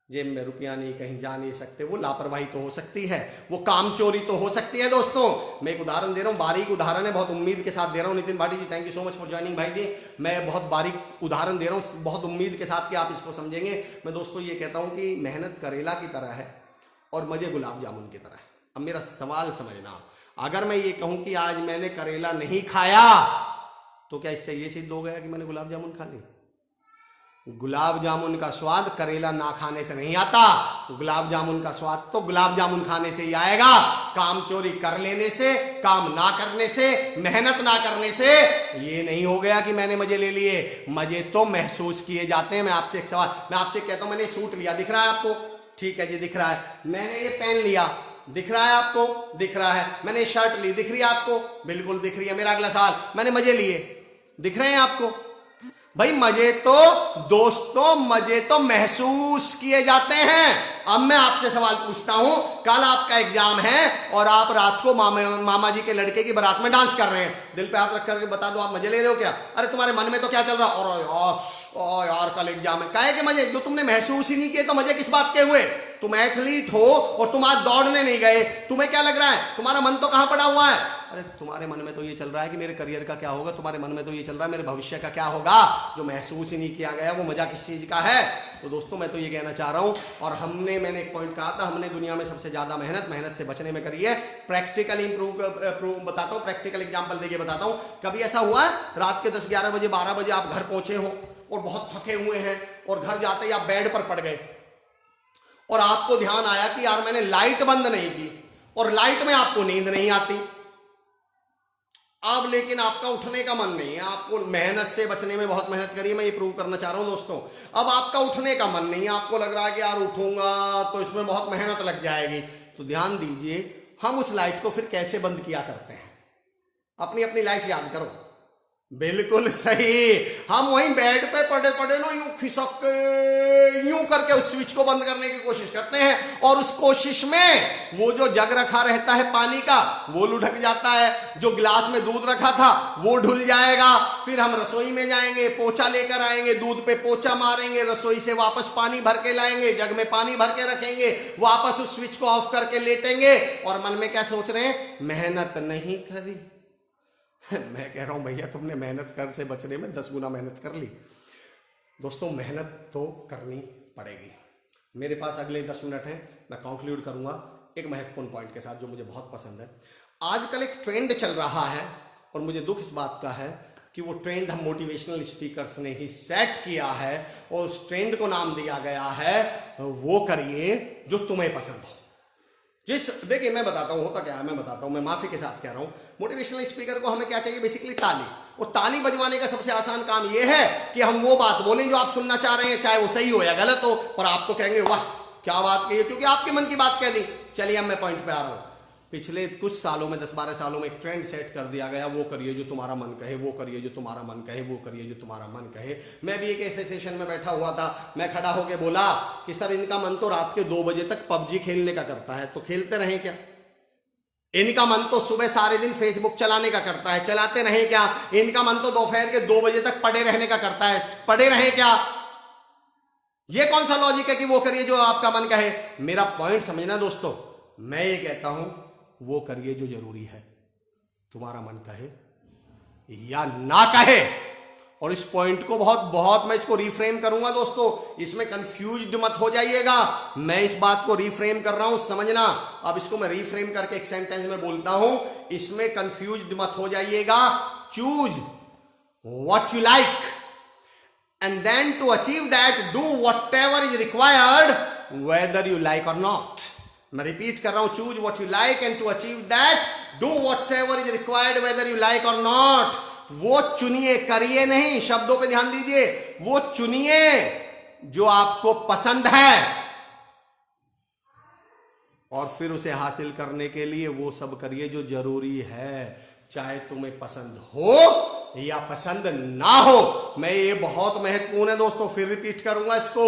जेब में रुपया नहीं, कहीं जा नहीं सकते, वो लापरवाही तो हो सकती है, वो काम चोरी तो हो सकती है। दोस्तों मैं एक उदाहरण दे रहा हूँ, बारीक उदाहरण है, बहुत उम्मीद के साथ दे रहा हूँ। Nitin Bhati ji thank you so much for joining भाई जी। मैं बहुत बारीक उदाहरण दे रहा हूँ, बहुत उम्मीद के साथ कि आप इसको समझेंगे। मैं दोस्तों ये कहता हूँ कि मेहनत करेला की तरह है और मजे गुलाब जामुन की तरह है। अब मेरा सवाल समझना, अगर मैं ये कहूं कि आज मैंने करेला नहीं खाया तो क्या इससे ये सिद्ध हो गया कि मैंने गुलाब जामुन खा ली? गुलाब जामुन का स्वाद करेला ना खाने से नहीं आता, गुलाब जामुन का स्वाद तो गुलाब जामुन खाने से ही आएगा। काम चोरी कर लेने से, काम ना करने से, मेहनत ना करने से ये नहीं हो गया कि मैंने मजे ले लिए। मजे तो महसूस किए जाते हैं। मैं आपसे एक सवाल, मैं आपसे कहता हूं, मैंने सूट लिया, दिख रहा है आपको? ठीक है जी, दिख रहा है। मैंने ये पेन लिया, दिख रहा है आपको? दिख रहा है। मैंने ये शर्ट ली, दिख रही है आपको? बिल्कुल दिख रही है। मेरा अगला सवाल, मैंने मजे लिए, दिख रहे हैं आपको? भाई मजे तो दोस्तों, मजे तो महसूस किए जाते हैं। अब मैं आपसे सवाल पूछता हूं, कल आपका एग्जाम है और आप रात को मामा जी के लड़के की बारात में डांस कर रहे हैं, दिल पे हाथ रख करके बता दो, आप मजे ले रहे हो क्या? अरे तुम्हारे मन में तो क्या चल रहा? और यार कल एग्जाम है। काहे के मजे? जो तुमने महसूस ही नहीं किए तो मजे किस बात के हुए? तुम एथलीट हो और तुम आज दौड़ने नहीं गए, तुम्हें क्या लग रहा है? तुम्हारा मन तो कहां पड़ा हुआ है? अरे तुम्हारे मन में तो ये चल रहा है कि मेरे करियर का क्या होगा, तुम्हारे मन में तो ये चल रहा है मेरे भविष्य का क्या होगा। जो महसूस ही नहीं किया गया वो मजा किस चीज का है? तो दोस्तों मैं तो ये कहना चाह रहा हूं, और मैंने एक पॉइंट कहा था, हमने दुनिया में सबसे ज्यादा मेहनत से बचने में करी है। प्रैक्टिकल इंप्रूव बताता हूं, प्रैक्टिकल एग्जांपल देके बताता हूं। कभी ऐसा हुआ है रात के 10, 11 बजे, 12 बजे आप घर पहुंचे हो और बहुत थके हुए हैं और घर जाते ही आप बेड पर पड़ गए और आपको ध्यान आया कि यार मैंने लाइट बंद नहीं की, और लाइट में आपको नींद नहीं आती। अब लेकिन आपका उठने का मन नहीं है, आपको मेहनत से बचने में बहुत मेहनत करी है, मैं ये प्रूव करना चाह रहा हूं दोस्तों। अब आपका उठने का मन नहीं है, आपको लग रहा है कि यार उठूंगा तो इसमें बहुत मेहनत लग जाएगी। तो ध्यान दीजिए, हम उस लाइट को फिर कैसे बंद किया करते हैं? अपनी अपनी लाइफ याद करो। बिल्कुल सही, हम वहीं बेड पे पड़े पड़े ना यूं खिसक के यूं करके उस स्विच को बंद करने की कोशिश करते हैं, और उस कोशिश में वो जो जग रखा रहता है पानी का वो लुढ़क जाता है, जो गिलास में दूध रखा था वो ढुल जाएगा। फिर हम रसोई में जाएंगे, पोछा लेकर आएंगे, दूध पे पोछा मारेंगे, रसोई से वापस पानी भर के लाएंगे, जग में पानी भर के रखेंगे, वापस उस स्विच को ऑफ करके लेटेंगे, और मन में क्या सोच रहे हैं? मेहनत नहीं करी। मैं कह रहा हूं भैया तुमने मेहनत कर से बचने में 10 गुना मेहनत कर ली। दोस्तों मेहनत तो करनी पड़ेगी। मेरे पास अगले 10 मिनट हैं, मैं कंक्लूड करूंगा एक महत्वपूर्ण पॉइंट के साथ जो मुझे बहुत पसंद है। आजकल एक ट्रेंड चल रहा है और मुझे दुख इस बात का है कि वो ट्रेंड हम मोटिवेशनल स्पीकर्स ने ही सेट किया है, और उस ट्रेंड को नाम दिया गया है वो करिए जो तुम्हें पसंद हो। देखिए मैं बताता हूं होता क्या है, मैं बताता हूं, मैं माफी के साथ कह रहा हूं। मोटिवेशनल स्पीकर को हमें क्या चाहिए? बेसिकली ताली। और ताली बजवाने का सबसे आसान काम यह है कि हम वो बात बोलें जो आप सुनना चाह रहे हैं, चाहे वो सही हो या गलत हो, पर आप तो कहेंगे वाह क्या बात कही, क्योंकि आपके मन की बात कह दी। चलिए अब मैं पॉइंट पे आ रहा हूं। पिछले कुछ सालों में 10-12 सालों में एक ट्रेंड सेट कर दिया गया, वो करिए जो तुम्हारा मन कहे, वो करिए जो तुम्हारा मन कहे, वो करिए जो तुम्हारा मन कहे। मैं भी एक ऐसे सेशन में बैठा हुआ था, मैं खड़ा होकर बोला कि सर इनका मन तो रात के 2 बजे तक पबजी खेलने का करता है, तो खेलते रहें क्या? इनका मन तो सुबह सारे दिन फेसबुक चलाने का करता है, चलाते रहें क्या? इनका मन तो दोपहर के 2 बजे तक पड़े रहने का करता है, पड़े रहें क्या? ये कौन सा लॉजिक है कि वो करिए जो आपका मन कहे? मेरा पॉइंट समझना दोस्तों, मैं ये कहता हूं वो करिए जो जरूरी है, तुम्हारा मन कहे या ना कहे। और इस पॉइंट को बहुत मैं इसको रिफ्रेम करूंगा दोस्तों, इसमें कंफ्यूज्ड मत हो जाइएगा। मैं इस बात को रिफ्रेम कर रहा हूं, समझना। अब इसको मैं रिफ्रेम करके एक सेंटेंस में बोलता हूं, इसमें कंफ्यूज्ड मत हो जाइएगा। Choose what you like and then to achieve that do whatever is required whether you like or not. मैं रिपीट कर रहा हूं, choose what you like and to achieve that do whatever is required whether you like or not. वो चुनिए, करिए नहीं। शब्दों पे ध्यान दीजिए, वो चुनिए जो आपको पसंद है, और फिर उसे हासिल करने के लिए वो सब करिए जो जरूरी है, चाहे तुम्हें पसंद हो या पसंद ना हो। मैं ये बहुत महत्वपूर्ण है दोस्तों, फिर रिपीट करूंगा इसको।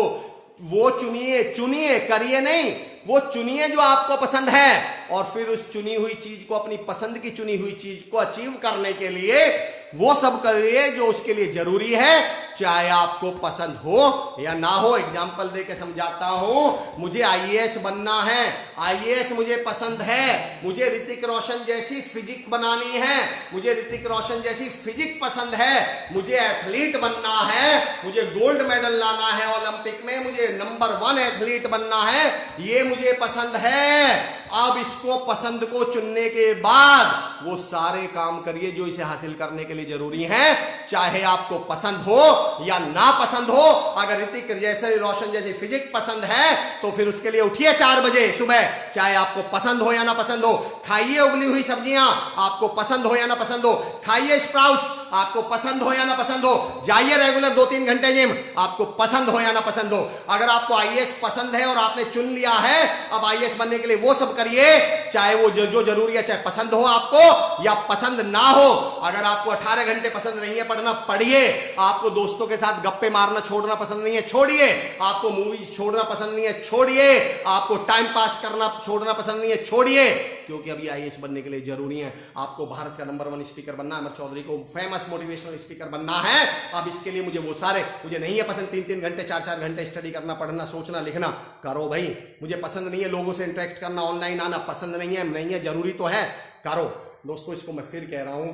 वो चुनिए, चुनिए, करिए नहीं, वो चुनिए जो आपको पसंद है, और फिर उस चुनी हुई चीज को, अपनी पसंद की चुनी हुई चीज को अचीव करने के लिए वो सब करिए जो उसके लिए जरूरी है, चाहे आपको पसंद हो या ना हो। एग्जाम्पल देके समझाता हूं, मुझे आईएएस बनना है, आईएएस मुझे पसंद है, मुझे ऋतिक रोशन जैसी फिजिक बनानी है, मुझे ऋतिक रोशन जैसी फिजिक पसंद है, मुझे एथलीट बनना है, मुझे गोल्ड मेडल लाना है ओलंपिक में, मुझे नंबर 1 एथलीट बनना है, ये मुझे पसंद है। अब इसको, पसंद को चुनने के बाद वो सारे काम करिए जो इसे हासिल करने के लिए जरूरी है, चाहे आपको पसंद हो या ना पसंद हो। अगर ऋतिक जैसे रोशन जैसी फिजिक पसंद है तो फिर उसके लिए उठिए 4 बजे सुबह, चाहे आपको पसंद हो या ना पसंद हो। खाइए उबली हुई सब्जियां, आपको पसंद हो या ना पसंद हो। खाइए स्प्राउट्स, आपको पसंद हो या ना पसंद हो। जाइए रेगुलर 2-3 घंटे जिम, आपको पसंद हो या ना पसंद हो। अगर आपको आईएएस पसंद है और आपने चुन लिया है, अब आईएएस बनने के लिए वो सब करिए, चाहे वो जो जरूरी है, चाहे पसंद हो आपको या पसंद ना हो। अगर आपको 18 घंटे पसंद नहीं है पढ़ना, पढ़िए। आपको दोस्तों के साथ गप्पे मारना छोड़ना पसंद नहीं है, छोड़िए। आपको मूवीज छोड़ना पसंद नहीं है, छोड़िए। आपको टाइम पास करना छोड़ना पसंद नहीं है, छोड़िए। क्योंकि अभी आईएएस बनने के लिए जरूरी है। आपको भारत का नंबर 1 स्पीकर बनना है, अमर चौधरी को फेमस मोटिवेशनल स्पीकर बनना है। अब इसके लिए मुझे वो सारे, मुझे नहीं है पसंद 3-3 घंटे 4-4 घंटे स्टडी करना, पढ़ना, सोचना, लिखना, करो भाई। मुझे पसंद नहीं है लोगों से इंटरेक्ट करना, ऑनलाइन आना पसंद नहीं है, जरूरी तो है, करो। दोस्तों, इसको मैं फिर कह रहा हूं,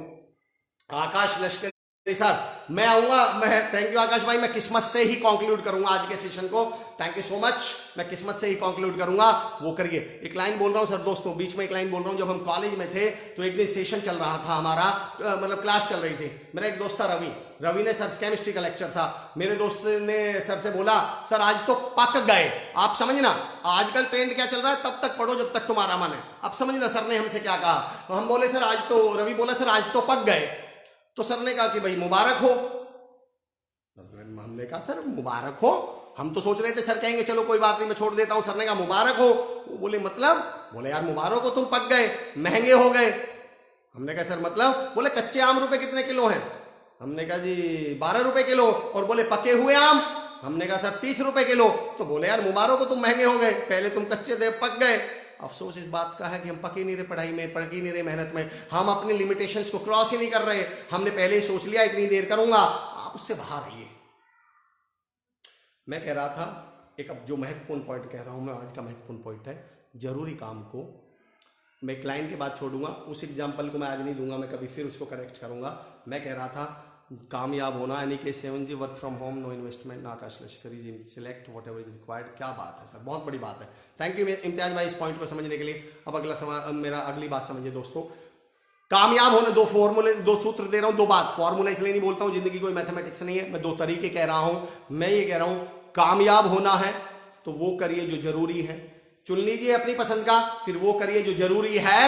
आकाश लश्कर सर, मैं आऊंगा, मैं, थैंक यू आकाश भाई, मैं किस्मत से ही कंक्लूड करूंगा आज के सेशन को। थैंक यू सो मच, मैं किस्मत से ही कंक्लूड करूंगा, वो करिए। एक लाइन बोल रहा हूं सर दोस्तों, बीच में एक लाइन बोल रहा हूं। जब हम कॉलेज में थे तो एक दिन सेशन चल रहा था हमारा, मतलब क्लास चल रही थी। मेरा एक दोस्त था रवि ने, सर केमिस्ट्री का लेक्चर था। मेरे दोस्त ने सर से बोला, सर आज तो पक गए। आप समझना, आजकल ट्रेंड क्या चल रहा है, तब तक पढ़ो जब तक तुम्हारा मन है। आप समझना सर ने हमसे क्या कहा। तो हम बोले सर आज तो, रवि बोला सर आज तो पक गए। तो सर ने कहा कि भाई मुबारक हो। हमने कहा सर मुबारक हो, हम तो सोच रहे थे सर कहेंगे चलो कोई बात नहीं मैं छोड़ देता हूं। सर ने कहा मुबारक हो। वो बोले मतलब? बोले यार मुबारक हो, तुम पक गए, महंगे हो गए। हमने कहा सर मतलब? बोले कच्चे आम रुपए कितने किलो हैं? हमने कहा जी 12 रुपए किलो। और बोले पके हुए आम? हमने कहा सर 30 रुपए किलो। तो बोले यार मुबारक हो, तुम महंगे हो गए, पहले तुम कच्चे थे, पक गए। अफसोस इस बात का है कि हम पक ही नहीं रहे पढ़ाई में, पढ़ ही नहीं रहे मेहनत में, हम अपनी लिमिटेशंस को क्रॉस ही नहीं कर रहे। हमने पहले ही सोच लिया इतनी देर करूंगा, आप उससे बाहर रहिए। मैं कह रहा था एक, अब जो महत्वपूर्ण पॉइंट कह रहा हूं मैं, आज का महत्वपूर्ण पॉइंट है, जरूरी काम को मैं एक लाइन के बाद छोड़ूंगा। उस एग्जाम्पल को मैं आज नहीं दूंगा, मैं कभी फिर उसको करेक्ट करूंगा। मैं कह रहा था कामयाब होना, यानी कि 7G work from home, no investment, Akash Lashkari ji, select whatever is required. क्या बात है सर, बहुत बड़ी बात है। थैंक यू इम्तियाज भाई इस पॉइंट को समझने के लिए। अब मेरा अगली बात समझिए दोस्तों। कामयाब होने 2 फॉर्मूले, 2 सूत्र दे रहा हूं, 2 बात। फॉर्मूला इसलिए नहीं बोलता हूं, जिंदगी कोई मैथमेटिक्स नहीं है, मैं 2 तरीके कह रहा हूं। मैं ये कह रहा हूं कामयाब होना है तो वो करिए जो जरूरी है, चुन लीजिए अपनी पसंद का, फिर वो करिए जो जरूरी है,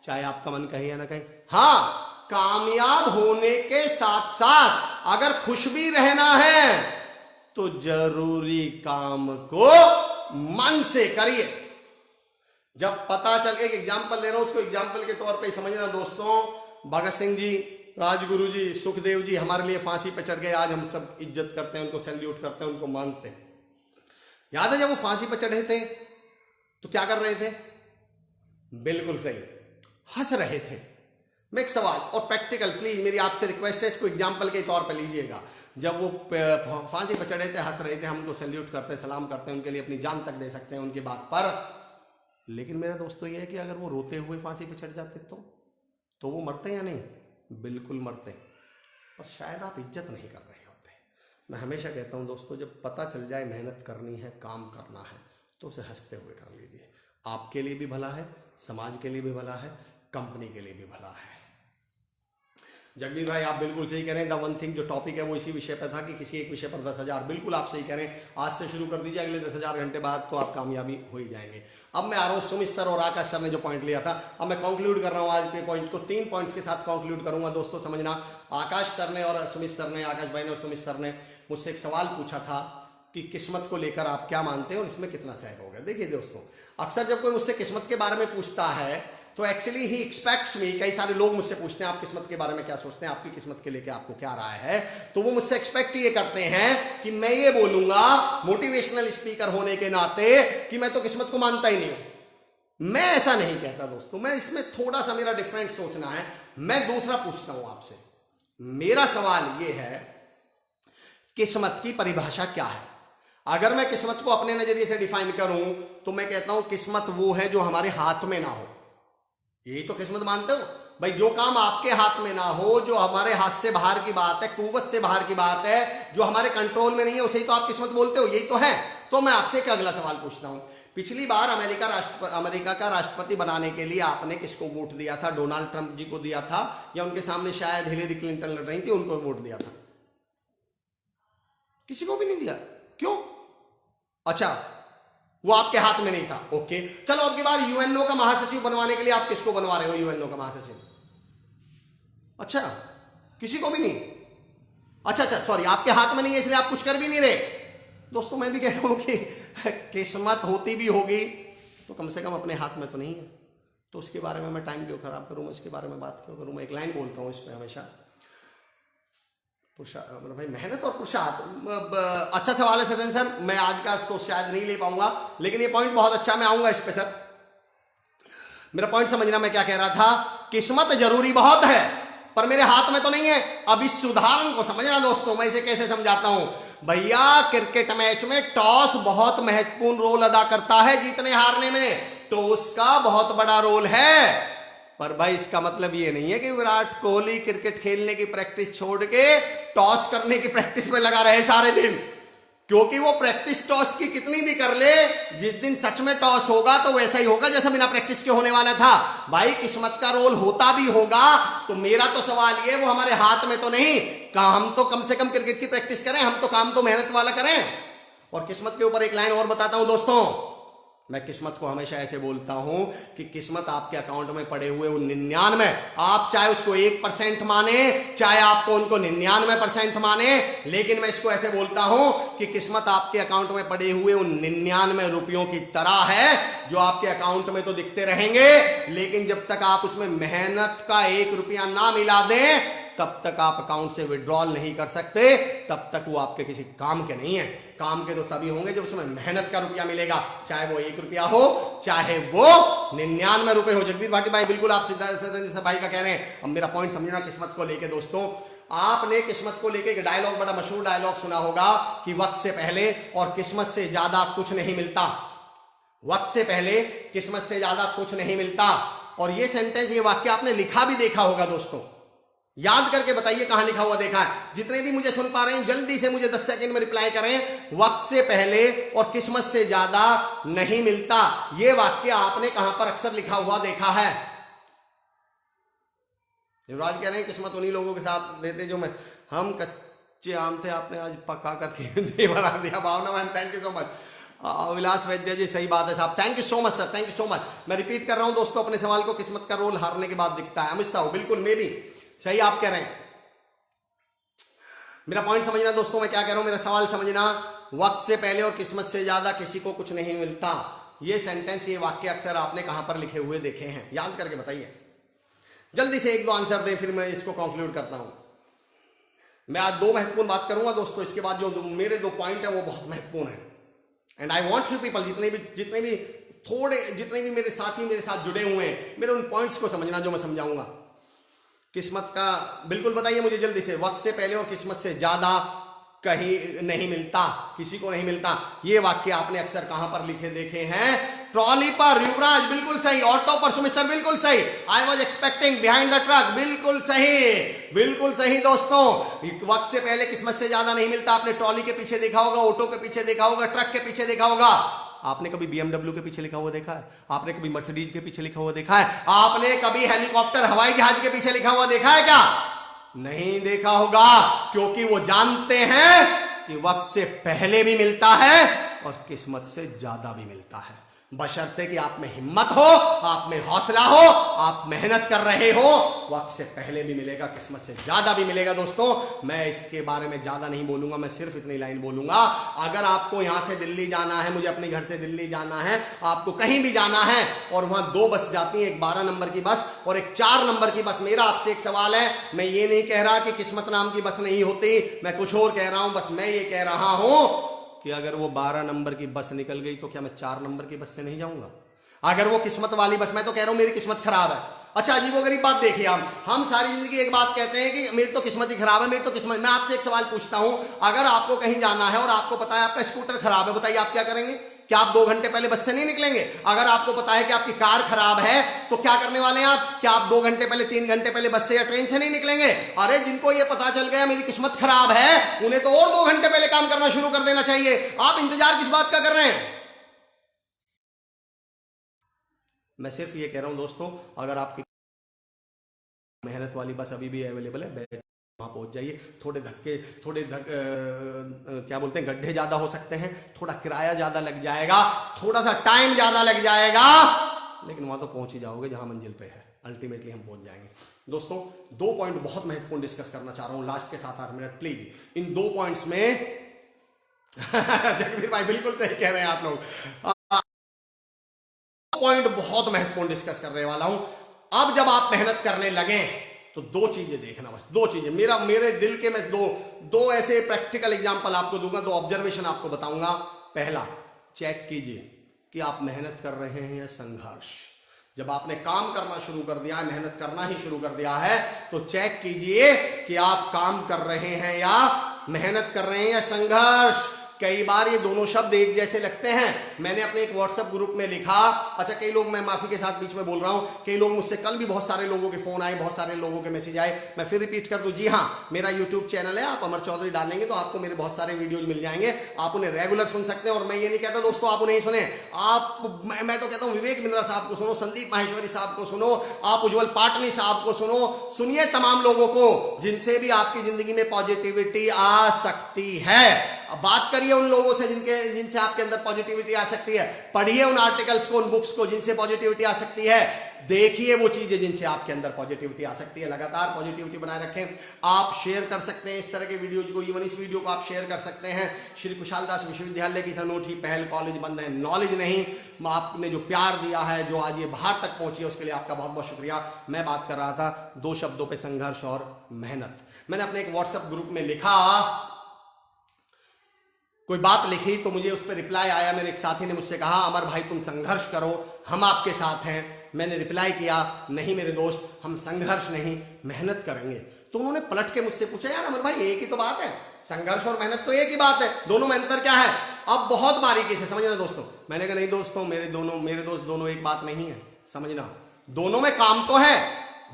चाहे आपका मन कहे या ना कहे। हाँ, कामयाब होने के साथ साथ अगर खुश भी रहना है तो जरूरी काम को मन से करिए। जब पता चल, एक एग्जाम्पल ले रहा हूं, उसको एग्जाम्पल के तौर पे समझना दोस्तों। भगत सिंह जी, राजगुरु जी, सुखदेव जी हमारे लिए फांसी पे चढ़ गए, आज हम सब इज्जत करते हैं, उनको सैल्यूट करते हैं, उनको मानते हैं। याद है जब वो फांसी पे चढ़े थे तो क्या कर रहे थे? बिल्कुल सही, हंस रहे थे। मैं एक सवाल और प्रैक्टिकल, प्लीज मेरी आपसे रिक्वेस्ट है, इसको एग्जाम्पल के तौर पे लीजिएगा। जब वो फांसी पर चढ़े थे, हंस रहे थे, हम उनको सैल्यूट करते हैं, सलाम करते हैं, उनके लिए अपनी जान तक दे सकते हैं उनकी बात पर। लेकिन मेरा दोस्तों ये है कि अगर वो रोते हुए फांसी पर चढ़ जाते तो वो मरते या नहीं? बिल्कुल मरते, पर शायद आप इज्जत नहीं कर रहे होते। मैं हमेशा कहता हूँ दोस्तों, जब पता चल जाए मेहनत करनी है, काम करना है, तो उसे हंसते हुए कर लीजिए। आपके लिए भी भला है, समाज के लिए भी भला है, कंपनी के लिए भी भला है। जगदीप भाई आप बिल्कुल सही कह रहे हैं। द वन थिंग जो टॉपिक है वो इसी विषय पर था कि किसी एक विषय पर 10,000, बिल्कुल आप सही कह रहे हैं। आज से शुरू कर दीजिए, अगले 10,000 घंटे बाद तो आप कामयाबी हो ही जाएंगे। अब मैं आ रहा हूँ सुमित सर और आकाश सर ने जो पॉइंट लिया था, अब मैं कंक्लूड कर रहा हूँ आज के पॉइंट को। 3 पॉइंट्स के साथ कंक्लूड करूंगा दोस्तों, समझना। आकाश सर ने और सुमित सर ने, आकाश भाई ने और सुमित सर ने मुझसे एक सवाल पूछा था कि किस्मत को लेकर आप क्या मानते हैं और इसमें कितना सहयोग है। देखिए दोस्तों, अक्सर जब कोई मुझसे किस्मत के बारे में पूछता है तो एक्चुअली ही एक्सपेक्ट्स मी, कई सारे लोग मुझसे पूछते हैं आप किस्मत के बारे में क्या सोचते हैं, आपकी किस्मत के लेके आपको क्या राय है, तो वो मुझसे एक्सपेक्ट ये करते हैं कि मैं ये बोलूंगा मोटिवेशनल स्पीकर होने के नाते कि मैं तो किस्मत को मानता ही नहीं हूं। मैं ऐसा नहीं कहता दोस्तों, मैं इसमें थोड़ा सा मेरा डिफरेंट सोचना है। मैं दूसरा पूछता हूं आपसे, मेरा सवाल यह है किस्मत की परिभाषा क्या है। अगर मैं किस्मत को अपने नजरिए से डिफाइन करूं तो मैं कहता हूं किस्मत वो है जो हमारे हाथ में ना हो। यही तो किस्मत मानते हो भाई, जो काम आपके हाथ में ना हो, जो हमारे हाथ से बाहर की बात है, कुव्वत से बाहर की बात है, जो हमारे कंट्रोल में नहीं है, उसे ही तो आप किस्मत बोलते हो। यही तो है। तो मैं आपसे एक अगला सवाल पूछता हूं, पिछली बार अमेरिका का राष्ट्रपति बनाने के लिए आपने किसको वोट दिया था? डोनाल्ड ट्रंप जी को दिया था या उनके सामने शायद हिलेरी क्लिंटन लड़ रही थी, उनको वोट दिया था? किसी को भी नहीं दिया। क्यों? अच्छा, वो आपके हाथ में नहीं था। ओके, चलो अब की बार यूएनओ का महासचिव बनवाने के लिए आप किसको बनवा रहे हो यूएनओ का महासचिव? अच्छा, किसी को भी नहीं। अच्छा, सॉरी, आपके हाथ में नहीं है इसलिए आप कुछ कर भी नहीं रहे। दोस्तों मैं भी कह रहा हूं कि किस्मत होती भी होगी तो कम से कम अपने हाथ में तो नहीं है, तो उसके बारे में मैं टाइम क्यों खराब करूं, मैं इसके बारे में बात क्यों करूं। मैं एक लाइन बोलता हूं इस पर हमेशा, मतलब भाई मेहनत और पुरुषार्थ। अच्छा सवाल है सदन सर, मैं आज का तो शायद नहीं ले पाऊंगा, लेकिन ये पॉइंट बहुत अच्छा, मैं आऊंगा इस पे सर। मेरा पॉइंट समझना, मैं क्या कह रहा था, किस्मत जरूरी बहुत है पर मेरे हाथ में तो नहीं है। अब इस उदाहरण को समझना दोस्तों, मैं इसे कैसे समझाता हूं। भैया क्रिकेट मैच में टॉस बहुत महत्वपूर्ण रोल अदा करता है जीतने हारने में, टॉस का बहुत बड़ा रोल है। पर भाई इसका मतलब ये नहीं है कि विराट कोहली क्रिकेट खेलने की प्रैक्टिस छोड़ के टॉस करने की प्रैक्टिस में लगा रहे सारे दिन, क्योंकि वो प्रैक्टिस टॉस की कितनी भी कर ले, जिस दिन सच में टॉस होगा तो वैसा ही होगा जैसा बिना प्रैक्टिस के होने वाला था। भाई किस्मत का रोल होता भी होगा, तो मेरा तो सवाल ये, वो हमारे हाथ में तो नहीं। हम तो कम से कम क्रिकेट की प्रैक्टिस करें, हम तो काम तो मेहनत वाला करें। और किस्मत के ऊपर एक लाइन और बताता हूं दोस्तों, मैं किस्मत को हमेशा ऐसे बोलता हूं कि किस्मत आपके अकाउंट में पड़े हुए उन 99, आप चाहे उसको 1% माने, चाहे आपको उनको 99% माने, लेकिन मैं इसको ऐसे बोलता हूं कि किस्मत आपके अकाउंट में पड़े हुए उन 99 रुपयों की तरह है जो आपके अकाउंट में तो दिखते रहेंगे, लेकिन जब तक आप उसमें मेहनत का 1 रुपया ना मिला दें तब तक आप अकाउंट से विड्रॉल नहीं कर सकते, तब तक वो आपके किसी काम के नहीं है। काम के तो तभी होंगे जब उसमें मेहनत का रुपया मिलेगा, चाहे वो 1 रुपया हो चाहे वो 99 रुपए हो। जगदीश भाटी भाई बिल्कुल आप सीधा भाई का कह रहे हैं। अब मेरा पॉइंट समझना किस्मत को लेके दोस्तों, आपने किस्मत को लेके एक डायलॉग, बड़ा मशहूर डायलॉग सुना होगा कि वक्त से पहले और किस्मत से ज्यादा कुछ नहीं मिलता। वक्त से पहले किस्मत से ज्यादा कुछ नहीं मिलता। और ये सेंटेंस, ये वाक्य आपने लिखा भी देखा होगा दोस्तों, याद करके बताइए कहां लिखा हुआ देखा है। जितने भी मुझे सुन पा रहे हैं जल्दी से मुझे 10 सेकंड में रिप्लाई करें। वक्त से पहले और किस्मत से ज्यादा नहीं मिलता, यह वाक्य आपने कहां पर अक्सर लिखा हुआ देखा है? युवराज कह रहे हैं किस्मत उन्हीं लोगों के साथ देते जो मैं, हम कच्चे आम थे आपने आज पका करके बना दिया। Bhavna ma'am thank you so much. Vilas Vaidya ji सही बात है साहब, thank you so much sir, thank you so much. मैं रिपीट कर रहा हूं दोस्तों अपने सवाल को, किस्मत का रोल हारने के बाद दिखता है। अमित साहब बिल्कुल, मे भी सही आप कह रहे हैं। मेरा पॉइंट समझना दोस्तों, मैं क्या कह रहा हूं, मेरा सवाल समझना। वक्त से पहले और किस्मत से ज्यादा किसी को कुछ नहीं मिलता, ये सेंटेंस, ये वाक्य अक्सर आपने कहां पर लिखे हुए देखे हैं? याद करके बताइए जल्दी से, 1-2 आंसर दें, फिर मैं इसको कंक्लूड करता हूं। मैं आज 2 महत्वपूर्ण बात करूंगा दोस्तों, इसके बाद जो मेरे 2 पॉइंट है वो बहुत महत्वपूर्ण है। And I want you people, जितने भी मेरे साथी मेरे साथ जुड़े हुए हैं, मेरे उन पॉइंट्स को समझना जो मैं समझाऊंगा। किस्मत का बिल्कुल बताइए मुझे जल्दी से, वक्त से पहले और किस्मत से ज्यादा कहीं नहीं मिलता, किसी को नहीं मिलता, ये वाक्य आपने अक्सर कहां पर लिखे देखे हैं? ट्रॉली पर। युवराज बिल्कुल सही। ऑटो पर सुमित बिल्कुल सही। I was expecting behind the truck, बिल्कुल सही, बिल्कुल सही दोस्तों। वक्त से पहले किस्मत से ज्यादा नहीं मिलता, आपने ट्रॉली के पीछे देखा होगा, ऑटो के पीछे देखा होगा, ट्रक के पीछे देखा होगा। आपने कभी BMW के पीछे लिखा हुआ देखा है? आपने कभी मर्सिडीज के पीछे लिखा हुआ देखा है? आपने कभी हेलीकॉप्टर, हवाई जहाज के पीछे लिखा हुआ देखा है क्या? नहीं देखा होगा, क्योंकि वो जानते हैं कि वक्त से पहले भी मिलता है और किस्मत से ज्यादा भी मिलता है। बशर्ते कि आप में हिम्मत हो, आप में हौसला हो, आप मेहनत कर रहे हो। वक्त से पहले भी मिलेगा, किस्मत से ज्यादा भी मिलेगा। दोस्तों मैं इसके बारे में ज्यादा नहीं बोलूंगा, मैं सिर्फ इतनी लाइन बोलूंगा। अगर आपको यहां से दिल्ली जाना है, मुझे अपने घर से दिल्ली जाना है, आपको कहीं भी जाना है और वहां 2 बस जाती है, एक 12 नंबर की बस और एक 4 नंबर की बस। मेरा आपसे एक सवाल है, मैं ये नहीं कह रहा कि किस्मत नाम की बस नहीं होती, मैं कुछ और कह रहा हूं। बस मैं ये कह रहा हूं कि अगर वो 12 नंबर की बस निकल गई तो क्या मैं 4 नंबर की बस से नहीं जाऊंगा? अगर वो किस्मत वाली बस, मैं तो कह रहा हूं मेरी किस्मत खराब है। अच्छा अजीबोगरीब बात देखिए, हम सारी जिंदगी एक बात कहते हैं कि मेरी तो किस्मत ही खराब है, मेरी तो किस्मत। मैं आपसे एक सवाल पूछता हूं, अगर आपको कहीं जाना है और आपको पता है आपका स्कूटर खराब है, बताइए आप क्या करेंगे? क्या आप 2 घंटे पहले बस से नहीं निकलेंगे? अगर आपको पता है कि आपकी कार खराब है तो क्या करने वाले हैं आप? क्या आप 2 घंटे पहले, 3 घंटे पहले बस से या ट्रेन से नहीं निकलेंगे? अरे जिनको ये पता चल गया मेरी किस्मत खराब है, उन्हें तो और 2 घंटे पहले काम करना शुरू कर देना चाहिए। आप इंतजार किस बात का कर रहे हैं? मैं सिर्फ ये कह रहा हूं दोस्तों, अगर आपकी मेहनत वाली बस अभी भी अवेलेबल है, वहां पहुंच जाइए। क्या बोलते हैं, गड्ढे ज्यादा हो सकते हैं, थोड़ा किराया ज्यादा लग जाएगा, थोड़ा सा टाइम ज्यादा लग जाएगा, लेकिन वहां तो पहुंच ही जाओगे जहां मंजिल पे है। अल्टीमेटली हम पहुंच जाएंगे। दोस्तों 2 पॉइंट बहुत महत्वपूर्ण डिस्कस करना चाह रहा हूं लास्ट के 7-8 मिनट, प्लीज इन 2 पॉइंट्स में जगवीर भाई बिल्कुल सही कह रहे हैं आप लोग। पॉइंट बहुत महत्वपूर्ण डिस्कस करने वाला हूं। अब जब आप मेहनत करने लगे तो 2 चीजें देखना, बस 2 चीजें। मेरे दिल के, मैं दो ऐसे प्रैक्टिकल एग्जांपल आपको दूंगा, 2 ऑब्जर्वेशन आपको बताऊंगा। पहला, चेक कीजिए कि आप मेहनत कर रहे हैं या संघर्ष। जब आपने काम करना शुरू कर दिया है, मेहनत करना ही शुरू कर दिया है, तो चेक कीजिए कि आप काम कर रहे हैं या मेहनत कर रहे हैं या संघर्ष। कई बार ये दोनों शब्द एक जैसे लगते हैं। मैंने अपने एक व्हाट्सएप ग्रुप में लिखा, अच्छा कई लोग, मैं माफी के साथ बीच में बोल रहा हूं, कई लोग मुझसे, कल भी बहुत सारे लोगों के फोन आए, बहुत सारे लोगों के मैसेज आए। मैं फिर रिपीट कर दूं, जी हाँ, मेरा यूट्यूब चैनल है, आप अमर चौधरी डालेंगे तो आपको मेरे बहुत सारे वीडियोज मिल जाएंगे, आप उन्हें रेगुलर सुन सकते हैं। और मैं ये नहीं कहता दोस्तों आप उन्हें सुने, मैं तो कहता हूं विवेक बिंद्रा साहब को सुनो, संदीप माहेश्वरी साहब को सुनो, आप उज्जवल पाटनी साहब को सुनो, सुनिए तमाम लोगों को जिनसे भी आपकी जिंदगी में पॉजिटिविटी आ सकती है। अब बात करिए उन लोगों से जिनसे आपके अंदर पॉजिटिविटी आ सकती है। पढ़िए उन आर्टिकल्स को, उन बुक्स को जिनसे पॉजिटिविटी आ सकती है। देखिए वो चीजें जिनसे आपके अंदर पॉजिटिविटी आ सकती है। लगातार पॉजिटिविटी बनाए रखें। आप शेयर कर सकते हैं इस तरह के वीडियोज को, इवन इस वीडियो को आप शेयर कर सकते हैं। श्री कुशाल दास विश्वविद्यालय की अनूठी पहल, कॉलेज बंद है, नॉलेज नहीं। आपने जो प्यार दिया है, जो आज ये बाहर तक पहुंची है, उसके लिए आपका बहुत बहुत शुक्रिया। मैं बात कर रहा था 2 शब्दों पे, संघर्ष और मेहनत। मैंने अपने एक व्हाट्सएप ग्रुप में लिखा, कोई बात लिखी तो मुझे उस पर रिप्लाई आया। मेरे एक साथी ने मुझसे कहा, अमर भाई तुम संघर्ष करो, हम आपके साथ हैं। मैंने रिप्लाई किया, नहीं मेरे दोस्त, हम संघर्ष नहीं, मेहनत करेंगे। तो उन्होंने पलट के मुझसे पूछा, यार अमर भाई एक ही तो बात है, संघर्ष और मेहनत तो एक ही बात है, दोनों में अंतर क्या है? अब बहुत बारीकी से समझना दोस्तों। मैंने कहा नहीं दोस्तों, मेरे दोस्त दोनों एक बात नहीं है, समझना। दोनों में काम तो है,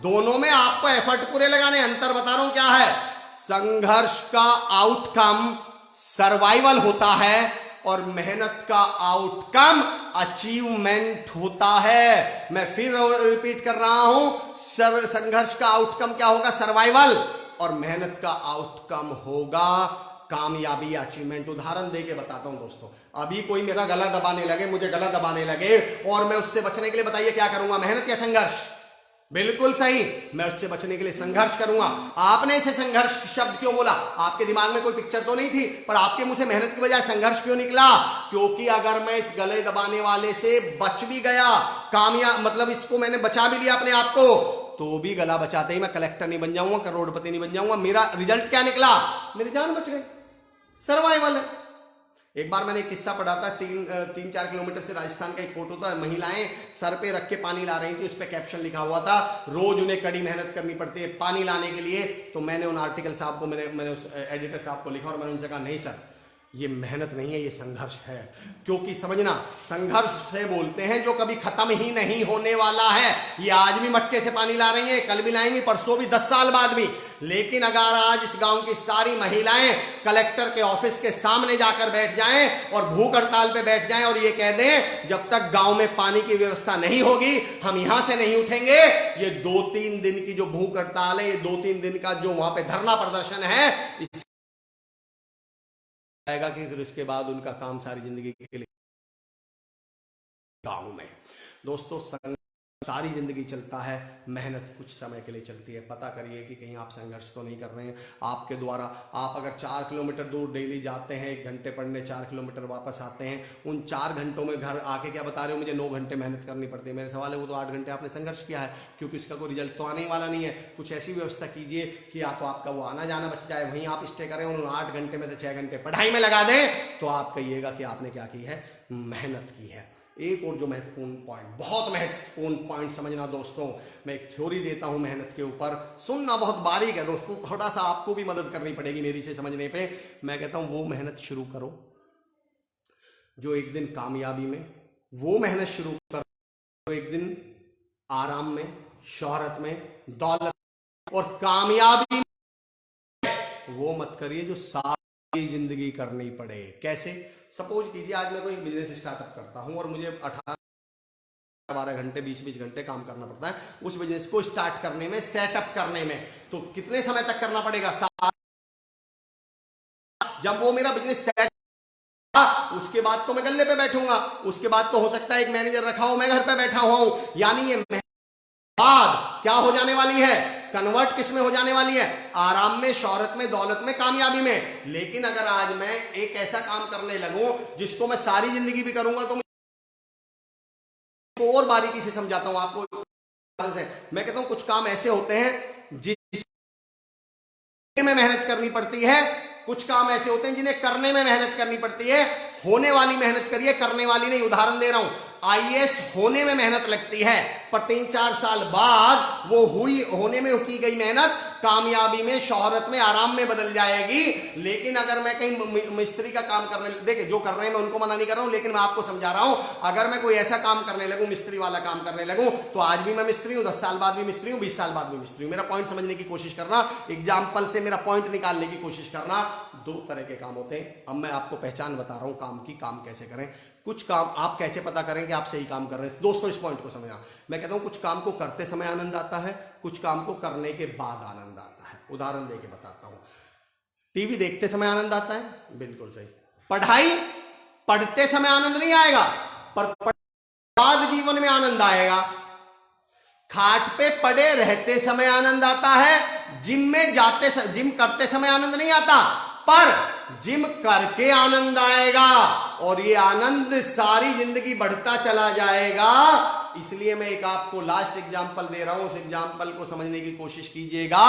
दोनों में आपको एफर्ट पूरे लगाने। अंतर बता रहा हूं क्या है। संघर्ष का आउटकम सर्वाइवल होता है और मेहनत का आउटकम अचीवमेंट होता है। मैं फिर रिपीट कर रहा हूं, संघर्ष का आउटकम क्या होगा? सर्वाइवल। और मेहनत का आउटकम होगा कामयाबी, अचीवमेंट। उदाहरण देके बताता हूं दोस्तों। अभी कोई मेरा गला दबाने लगे, मुझे गला दबाने लगे, और मैं उससे बचने के लिए बताइए क्या करूंगा? मेहनत या संघर्ष? बिल्कुल सही, मैं उससे बचने के लिए संघर्ष करूंगा। आपने इसे संघर्ष शब्द क्यों बोला? आपके दिमाग में कोई पिक्चर तो नहीं थी, पर आपके मुंह से मेहनत की बजाय संघर्ष क्यों निकला? क्योंकि अगर मैं इस गले दबाने वाले से बच भी गया, कामयाब मतलब इसको मैंने बचा भी लिया अपने आप को, तो भी गला बचाते ही मैं कलेक्टर नहीं बन जाऊंगा, करोड़पति नहीं बन जाऊंगा। मेरा रिजल्ट क्या निकला? मेरी जान बच गई, सर्वाइवल है। एक बार मैंने एक किस्सा पढ़ा था, 3-4 किलोमीटर से राजस्थान का एक फोटो था। महिलाएं सर पे रख के पानी ला रही थी, उस पर कैप्शन लिखा हुआ था, रोज उन्हें कड़ी मेहनत करनी पड़ती है पानी लाने के लिए। तो मैंने उन आर्टिकल साहब को, मैंने उस एडिटर साहब को लिखा और मैंने उनसे कहा, नहीं सर, ये मेहनत नहीं है, ये संघर्ष है। क्योंकि समझना, संघर्ष से बोलते हैं जो कभी खत्म ही नहीं होने वाला है। ये आज भी मटके से पानी ला रही हैं, कल भी लाएंगी, परसों भी, 10 साल बाद भी। लेकिन अगर आज इस गांव की सारी महिलाएं कलेक्टर के ऑफिस के सामने जाकर बैठ जाएं और भूख हड़ताल पे बैठ जाएं और ये कह दें जब तक गांव में पानी की व्यवस्था नहीं होगी हम यहां से नहीं उठेंगे, ये 2-3 दिन की जो भूख हड़ताल है, ये 2-3 दिन का जो वहां पे धरना प्रदर्शन है, आएगा कि फिर उसके बाद उनका काम सारी जिंदगी के लिए गांव में। दोस्तों सारी जिंदगी चलता है, मेहनत कुछ समय के लिए चलती है। पता करिए कि कहीं आप संघर्ष तो नहीं कर रहे हैं आपके द्वारा। आप अगर 4 किलोमीटर दूर डेली जाते हैं 1 घंटे पढ़ने, 4 किलोमीटर वापस आते हैं, उन 4 घंटों में घर आके क्या बता रहे हो मुझे 9 घंटे मेहनत करनी पड़ती है। मेरे सवाल है वो तो 8 घंटे आपने संघर्ष किया है, क्योंकि इसका कोई रिजल्ट तो आने ही वाला नहीं है। कुछ ऐसी व्यवस्था कीजिए कि या तो आपका वो आना जाना बच जाए, वहीं आप स्टे करें, उन 8 घंटे में से 6 घंटे पढ़ाई में लगा दें, तो आप कहिएगा कि आपने क्या की है, मेहनत की है। एक और जो महत्वपूर्ण पॉइंट, बहुत महत्वपूर्ण पॉइंट समझना दोस्तों, मैं एक थ्योरी देता हूं मेहनत के ऊपर, सुनना बहुत बारीक है दोस्तों, थोड़ा सा आपको भी मदद करनी पड़ेगी मेरी से समझने पे। मैं कहता हूं वो मेहनत शुरू करो जो एक दिन कामयाबी में, वो मेहनत शुरू करो जो एक दिन आराम में, शोहरत में, दौलत और कामयाबी में, वो मत करिए जो सारी जिंदगी करनी पड़े। कैसे? सपोज कीजिए आज मैं कोई बिजनेस स्टार्टअप करता हूं और मुझे 18-12 घंटे 20-20 घंटे काम करना पड़ता है उस बिजनेस को स्टार्ट करने में, सेटअप करने में। तो कितने समय तक करना पड़ेगा? जब वो मेरा बिजनेस सेट, उसके बाद तो मैं गल्ले पे बैठूंगा, उसके बाद तो हो सकता है एक मैनेजर रखा हो, मैं घर पे बैठा हुआ हूं। यानी ये बाद क्या हो जाने वाली है, कन्वर्ट किस में हो जाने वाली है? आराम में, शोहरत में, दौलत में, कामयाबी में। लेकिन अगर आज मैं एक ऐसा काम करने लगूं जिसको मैं सारी जिंदगी भी करूंगा, तो और बारीकी से समझाता हूं आपको। मैं कहता हूं कुछ काम ऐसे होते हैं जिसमें मेहनत करनी पड़ती है, कुछ काम ऐसे होते हैं जिन्हें करने में मेहनत करनी पड़ती है। होने वाली मेहनत करिए, करने वाली नहीं। उदाहरण दे रहा हूं, आईएएस होने में मेहनत लगती है, पर 3-4 साल बाद वो होने में की गई मेहनत कामयाबी में, शोहरत में, आराम में बदल जाएगी। लेकिन अगर मैं कहीं मिस्त्री का काम करने, देखिए जो कर रहे हैं मैं उनको मना नहीं कर रहा हूं, लेकिन मैं आपको समझा रहा हूं, अगर मैं कोई ऐसा काम करने लगूं, मिस्त्री वाला काम करने लगूं, तो आज भी मैं मिस्त्री हूं, 10 साल बाद भी मिस्त्री हूं, 20 साल बाद भी मिस्त्री हूं। मेरा पॉइंट समझने की कोशिश करना, एग्जाम्पल से मेरा पॉइंट निकालने की कोशिश करना। 2 तरह के काम होते हैं। अब मैं आपको पहचान बता रहा हूं काम की, काम कैसे करें। कुछ काम आप कैसे पता करें कि आप सही काम कर रहे हैं? दोस्तों इस पॉइंट को समझना। मैं कहता हूं कुछ काम को करते समय आनंद आता है, कुछ काम को करने के बाद आनंद आता है। उदाहरण देके बताता हूं। टीवी देखते समय आनंद आता है, बिल्कुल सही। पढ़ाई पढ़ते समय आनंद नहीं आएगा, पर बाद जीवन में आनंद आएगा। खाट पे पड़े रहते समय आनंद आता है, जिम करते समय आनंद नहीं आता, पर जिम करके आनंद आएगा, और ये आनंद सारी जिंदगी बढ़ता चला जाएगा। इसलिए मैं एक आपको लास्ट एग्जांपल दे रहा हूं, उस एग्जांपल को समझने की कोशिश कीजिएगा।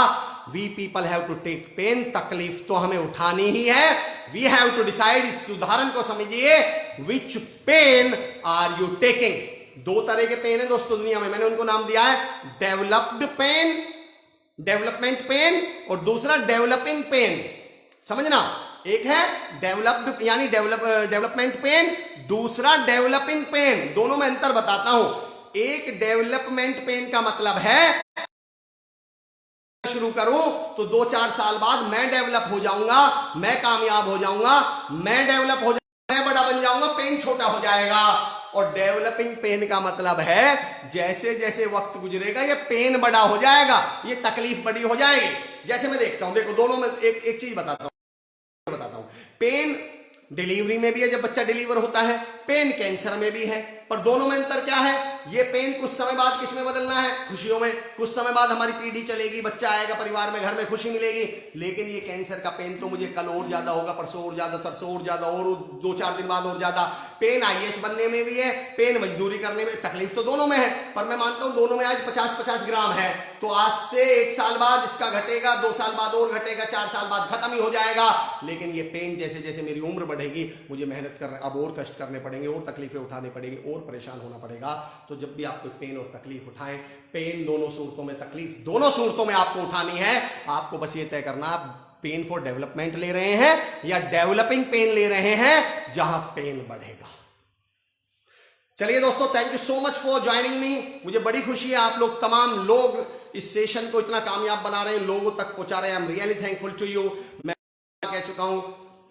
We people have to take pain, तकलीफ तो हमें उठानी ही है। वी हैव टू डिसाइड, इस उदाहरण को समझिए, विच पेन आर यू टेकिंग। 2 तरह के पेन है दोस्तों दुनिया में, मैंने उनको नाम दिया है डेवलप्ड पेन, डेवलपमेंट पेन, और दूसरा डेवलपिंग पेन। समझना, एक है डेवलप्ड यानी डेवलपमेंट पेन, दूसरा डेवलपिंग पेन। दोनों में अंतर बताता हूं। एक डेवलपमेंट पेन का मतलब है शुरू करूं तो 2-4 साल बाद मैं डेवलप हो जाऊंगा, मैं कामयाब हो जाऊंगा, मैं डेवलप हो जाऊंगा, मैं बड़ा बन जाऊंगा, पेन छोटा हो जाएगा। और डेवलपिंग पेन का मतलब है जैसे जैसे वक्त गुजरेगा ये पेन बड़ा हो जाएगा, ये तकलीफ बड़ी हो जाएगी। जैसे मैं देखता हूं, देखो दोनों में एक चीज बताता हूं। पेन डिलीवरी में भी है, जब बच्चा डिलीवर होता है, पेन कैंसर में भी है, पर दोनों में अंतर क्या है? ये पेन कुछ समय बाद किस में बदलना है? खुशियों में। कुछ समय बाद हमारी पीढ़ी चलेगी, बच्चा आएगा परिवार में, घर में खुशी मिलेगी। लेकिन ये कैंसर का पेन तो मुझे कल और ज्यादा होगा, परसों और ज्यादा, तरसों और ज्यादा, और 2-4 दिन बाद और ज्यादा। पेन आईएएस बनने में भी है, पेन मजदूरी करने में, तकलीफ तो दोनों में है, पर मैं मानता हूं दोनों में आज 50-50 ग्राम है। तो आज से 1 साल बाद इसका घटेगा, 2 साल बाद और घटेगा, 4 साल बाद खत्म ही हो जाएगा। लेकिन ये पेन जैसे जैसे मेरी उम्र बढ़ेगी, मुझे मेहनत करना, अब और कष्ट करने पड़ेंगे, और तकलीफें उठानी पड़ेगी, और परेशान होना पड़ेगा। तो जब भी आप कोई पेन और तकलीफ उठाएं, पेन दोनों सूरतों में, तकलीफ दोनों सूरतों में आपको उठानी है। आपको बस ये तय करना, आप पेन फॉर डेवलपमेंट ले रहे हैं या डेवलपिंग पेन ले रहे हैं, जहां पेन बढ़ेगा। चलिए दोस्तों, thank you so much for joining मी। मुझे बड़ी खुशी है आप लोग, तमाम लोग इस सेशन को इतना कामयाब बना रहे हैं, लोगों तक पहुंचा रहे हैं। I am really thankful to you. मैं कह चुका हूं,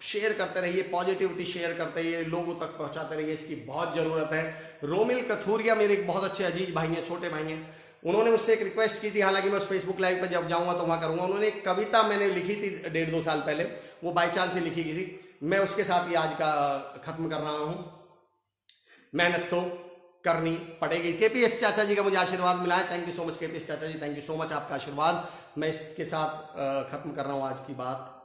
शेयर करते रहिए, पॉजिटिविटी शेयर करते रहिए, लोगों तक पहुंचाते रहिए, इसकी बहुत जरूरत है। रोमिल कथूरिया मेरे एक बहुत अच्छे अजीज भाई हैं, छोटे भाई हैं, उन्होंने मुझसे एक रिक्वेस्ट की थी, हालांकि मैं उस फेसबुक लाइव पर जब जाऊंगा तो वहां करूंगा। उन्होंने एक कविता मैंने लिखी थी 1.5-2 साल पहले, वो बाई चांस से लिखी गई थी, मैं उसके साथ ही आज का खत्म कर रहा हूं। मेहनत तो करनी पड़ेगी। केपीएस चाचा जी का मुझे आशीर्वाद मिला है, thank you so much KPS चाचा जी, थैंक यू सो मच आपका आशीर्वाद। मैं इसके साथ खत्म कर रहा हूं आज की बात।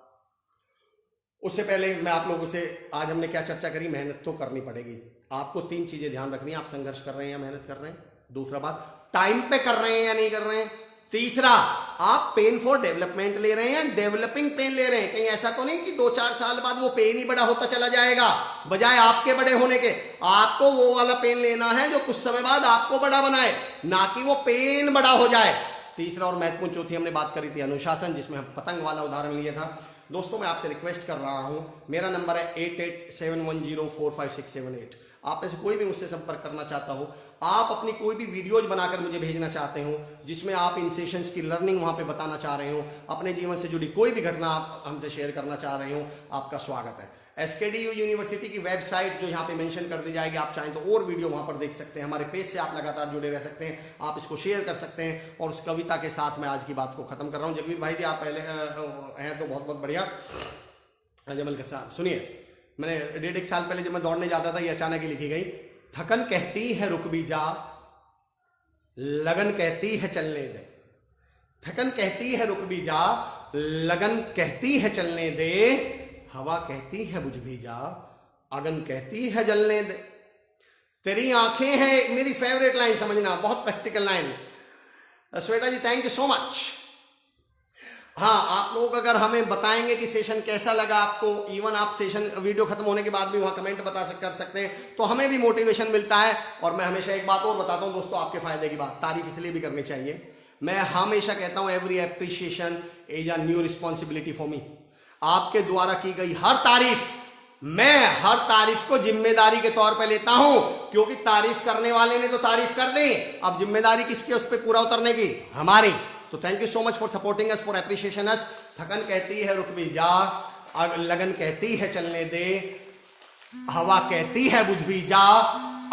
उससे पहले मैं आप लोगों से, आज हमने क्या चर्चा करी, मेहनत तो करनी पड़ेगी। आपको 3 चीजें ध्यान रखनी है, आप संघर्ष कर रहे हैं या मेहनत कर रहे हैं। दूसरा बात, टाइम पे कर रहे हैं या नहीं कर रहे हैं। तीसरा, आप पेन फॉर डेवलपमेंट ले रहे हैं, डेवलपिंग पेन ले रहे हैं। कहीं ऐसा तो नहीं कि 2-4 साल बाद वो पेन ही बड़ा होता चला जाएगा, बजाय आपके बड़े होने के। आपको वो वाला पेन लेना है जो कुछ समय बाद आपको बड़ा बनाए, ना कि वो पेन बड़ा हो जाए। तीसरा और महत्वपूर्ण, चौथी हमने बात करी थी अनुशासन, जिसमें हम पतंग वाला उदाहरण लिया था। दोस्तों मैं आपसे रिक्वेस्ट कर रहा हूं, मेरा नंबर है 8871104568। आप में से कोई भी मुझसे संपर्क करना चाहता हो, आप अपनी कोई भी वीडियोज बनाकर मुझे भेजना चाहते हो जिसमें आप इन सेशंस की लर्निंग वहां पे बताना चाह रहे हो, अपने जीवन से जुड़ी कोई भी घटना आप हमसे शेयर करना चाह रहे हो, आपका स्वागत है। SKDU यूनिवर्सिटी की वेबसाइट जो यहाँ पे मेंशन कर दी जाएगी, आप चाहें तो और वीडियो वहां पर देख सकते हैं। हमारे पेज से आप लगातार जुड़े रह सकते हैं, आप इसको शेयर कर सकते हैं। और उस कविता के साथ मैं आज की बात को खत्म कर रहा हूँ। जगवीर भाई जी आप पहले हैं तो बहुत बहुत बढ़िया। जमल के साथ सुनिए, मैंने 1.5 साल पहले जब मैं दौड़ने जाता था, ये अचानक ही लिखी गई, थकन कहती है रुक भी जा, लगन कहती है चलने दे। थकन कहती है रुक भी जा, लगन कहती है चलने दे, हवा कहती है बुझ भी जा, अगन कहती है जलने दे। तेरी आंखें हैं, मेरी फेवरेट लाइन, समझना, बहुत practical line. Shweta ji thank you so much. हाँ, आप लोग अगर हमें बताएंगे कि सेशन कैसा लगा आपको, इवन आप सेशन वीडियो खत्म होने के बाद भी वहां कमेंट कर सकते हैं, तो हमें भी मोटिवेशन मिलता है। और मैं हमेशा एक बात और बताता हूं दोस्तों, आपके फायदे की बात, तारीफ इसलिए भी करनी चाहिए। मैं हमेशा कहता हूं every appreciation is a new responsibility for me. आपके द्वारा की गई हर तारीफ, मैं हर तारीफ को जिम्मेदारी के तौर पे लेता हूं, क्योंकि तारीफ करने वाले ने तो तारीफ कर दी, अब जिम्मेदारी किसकी उस पर पूरा उतरने की, हमारी। तो thank you so much for supporting us, for appreciation us. थकन कहती है रुक भी जा, लगन कहती है चलने दे, हवा कहती है बुझ भी जा,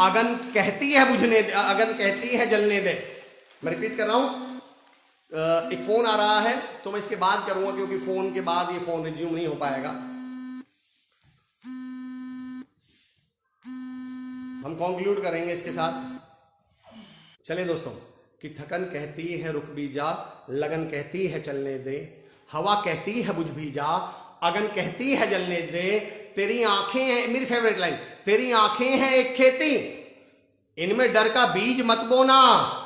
अगन कहती है बुझने दे, अगन कहती है जलने दे। मैं रिपीट कर रहा हूं, एक फोन आ रहा है तो मैं इसके बाद करूंगा, क्योंकि फोन के बाद ये फोन रिज्यूम नहीं हो पाएगा। हम कंक्लूड करेंगे इसके साथ। चलिए दोस्तों, कि थकन कहती है रुक भी जा, लगन कहती है चलने दे, हवा कहती है बुझ भी जा, अगन कहती है जलने दे। तेरी आंखें हैं, मेरी फेवरेट लाइन, तेरी आंखें हैं एक खेती, इनमें डर का बीज मत बोना,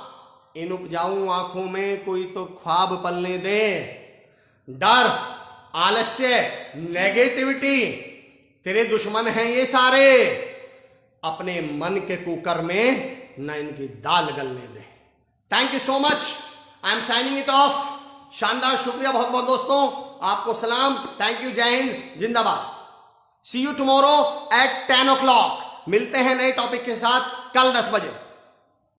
इन उपजाऊ आंखों में कोई तो ख्वाब पलने दे। डर, आलस्य, नेगेटिविटी तेरे दुश्मन हैं ये सारे, अपने मन के कुकर में न इनकी दाल गलने दे। Thank you so much, I am signing it off. शानदार, शुक्रिया बहुत बहुत दोस्तों, आपको सलाम, थैंक यू, जय हिंद, जिंदाबाद। सी यू टुमारो एट 10 o'clock। मिलते हैं नए टॉपिक के साथ कल 10 बजे।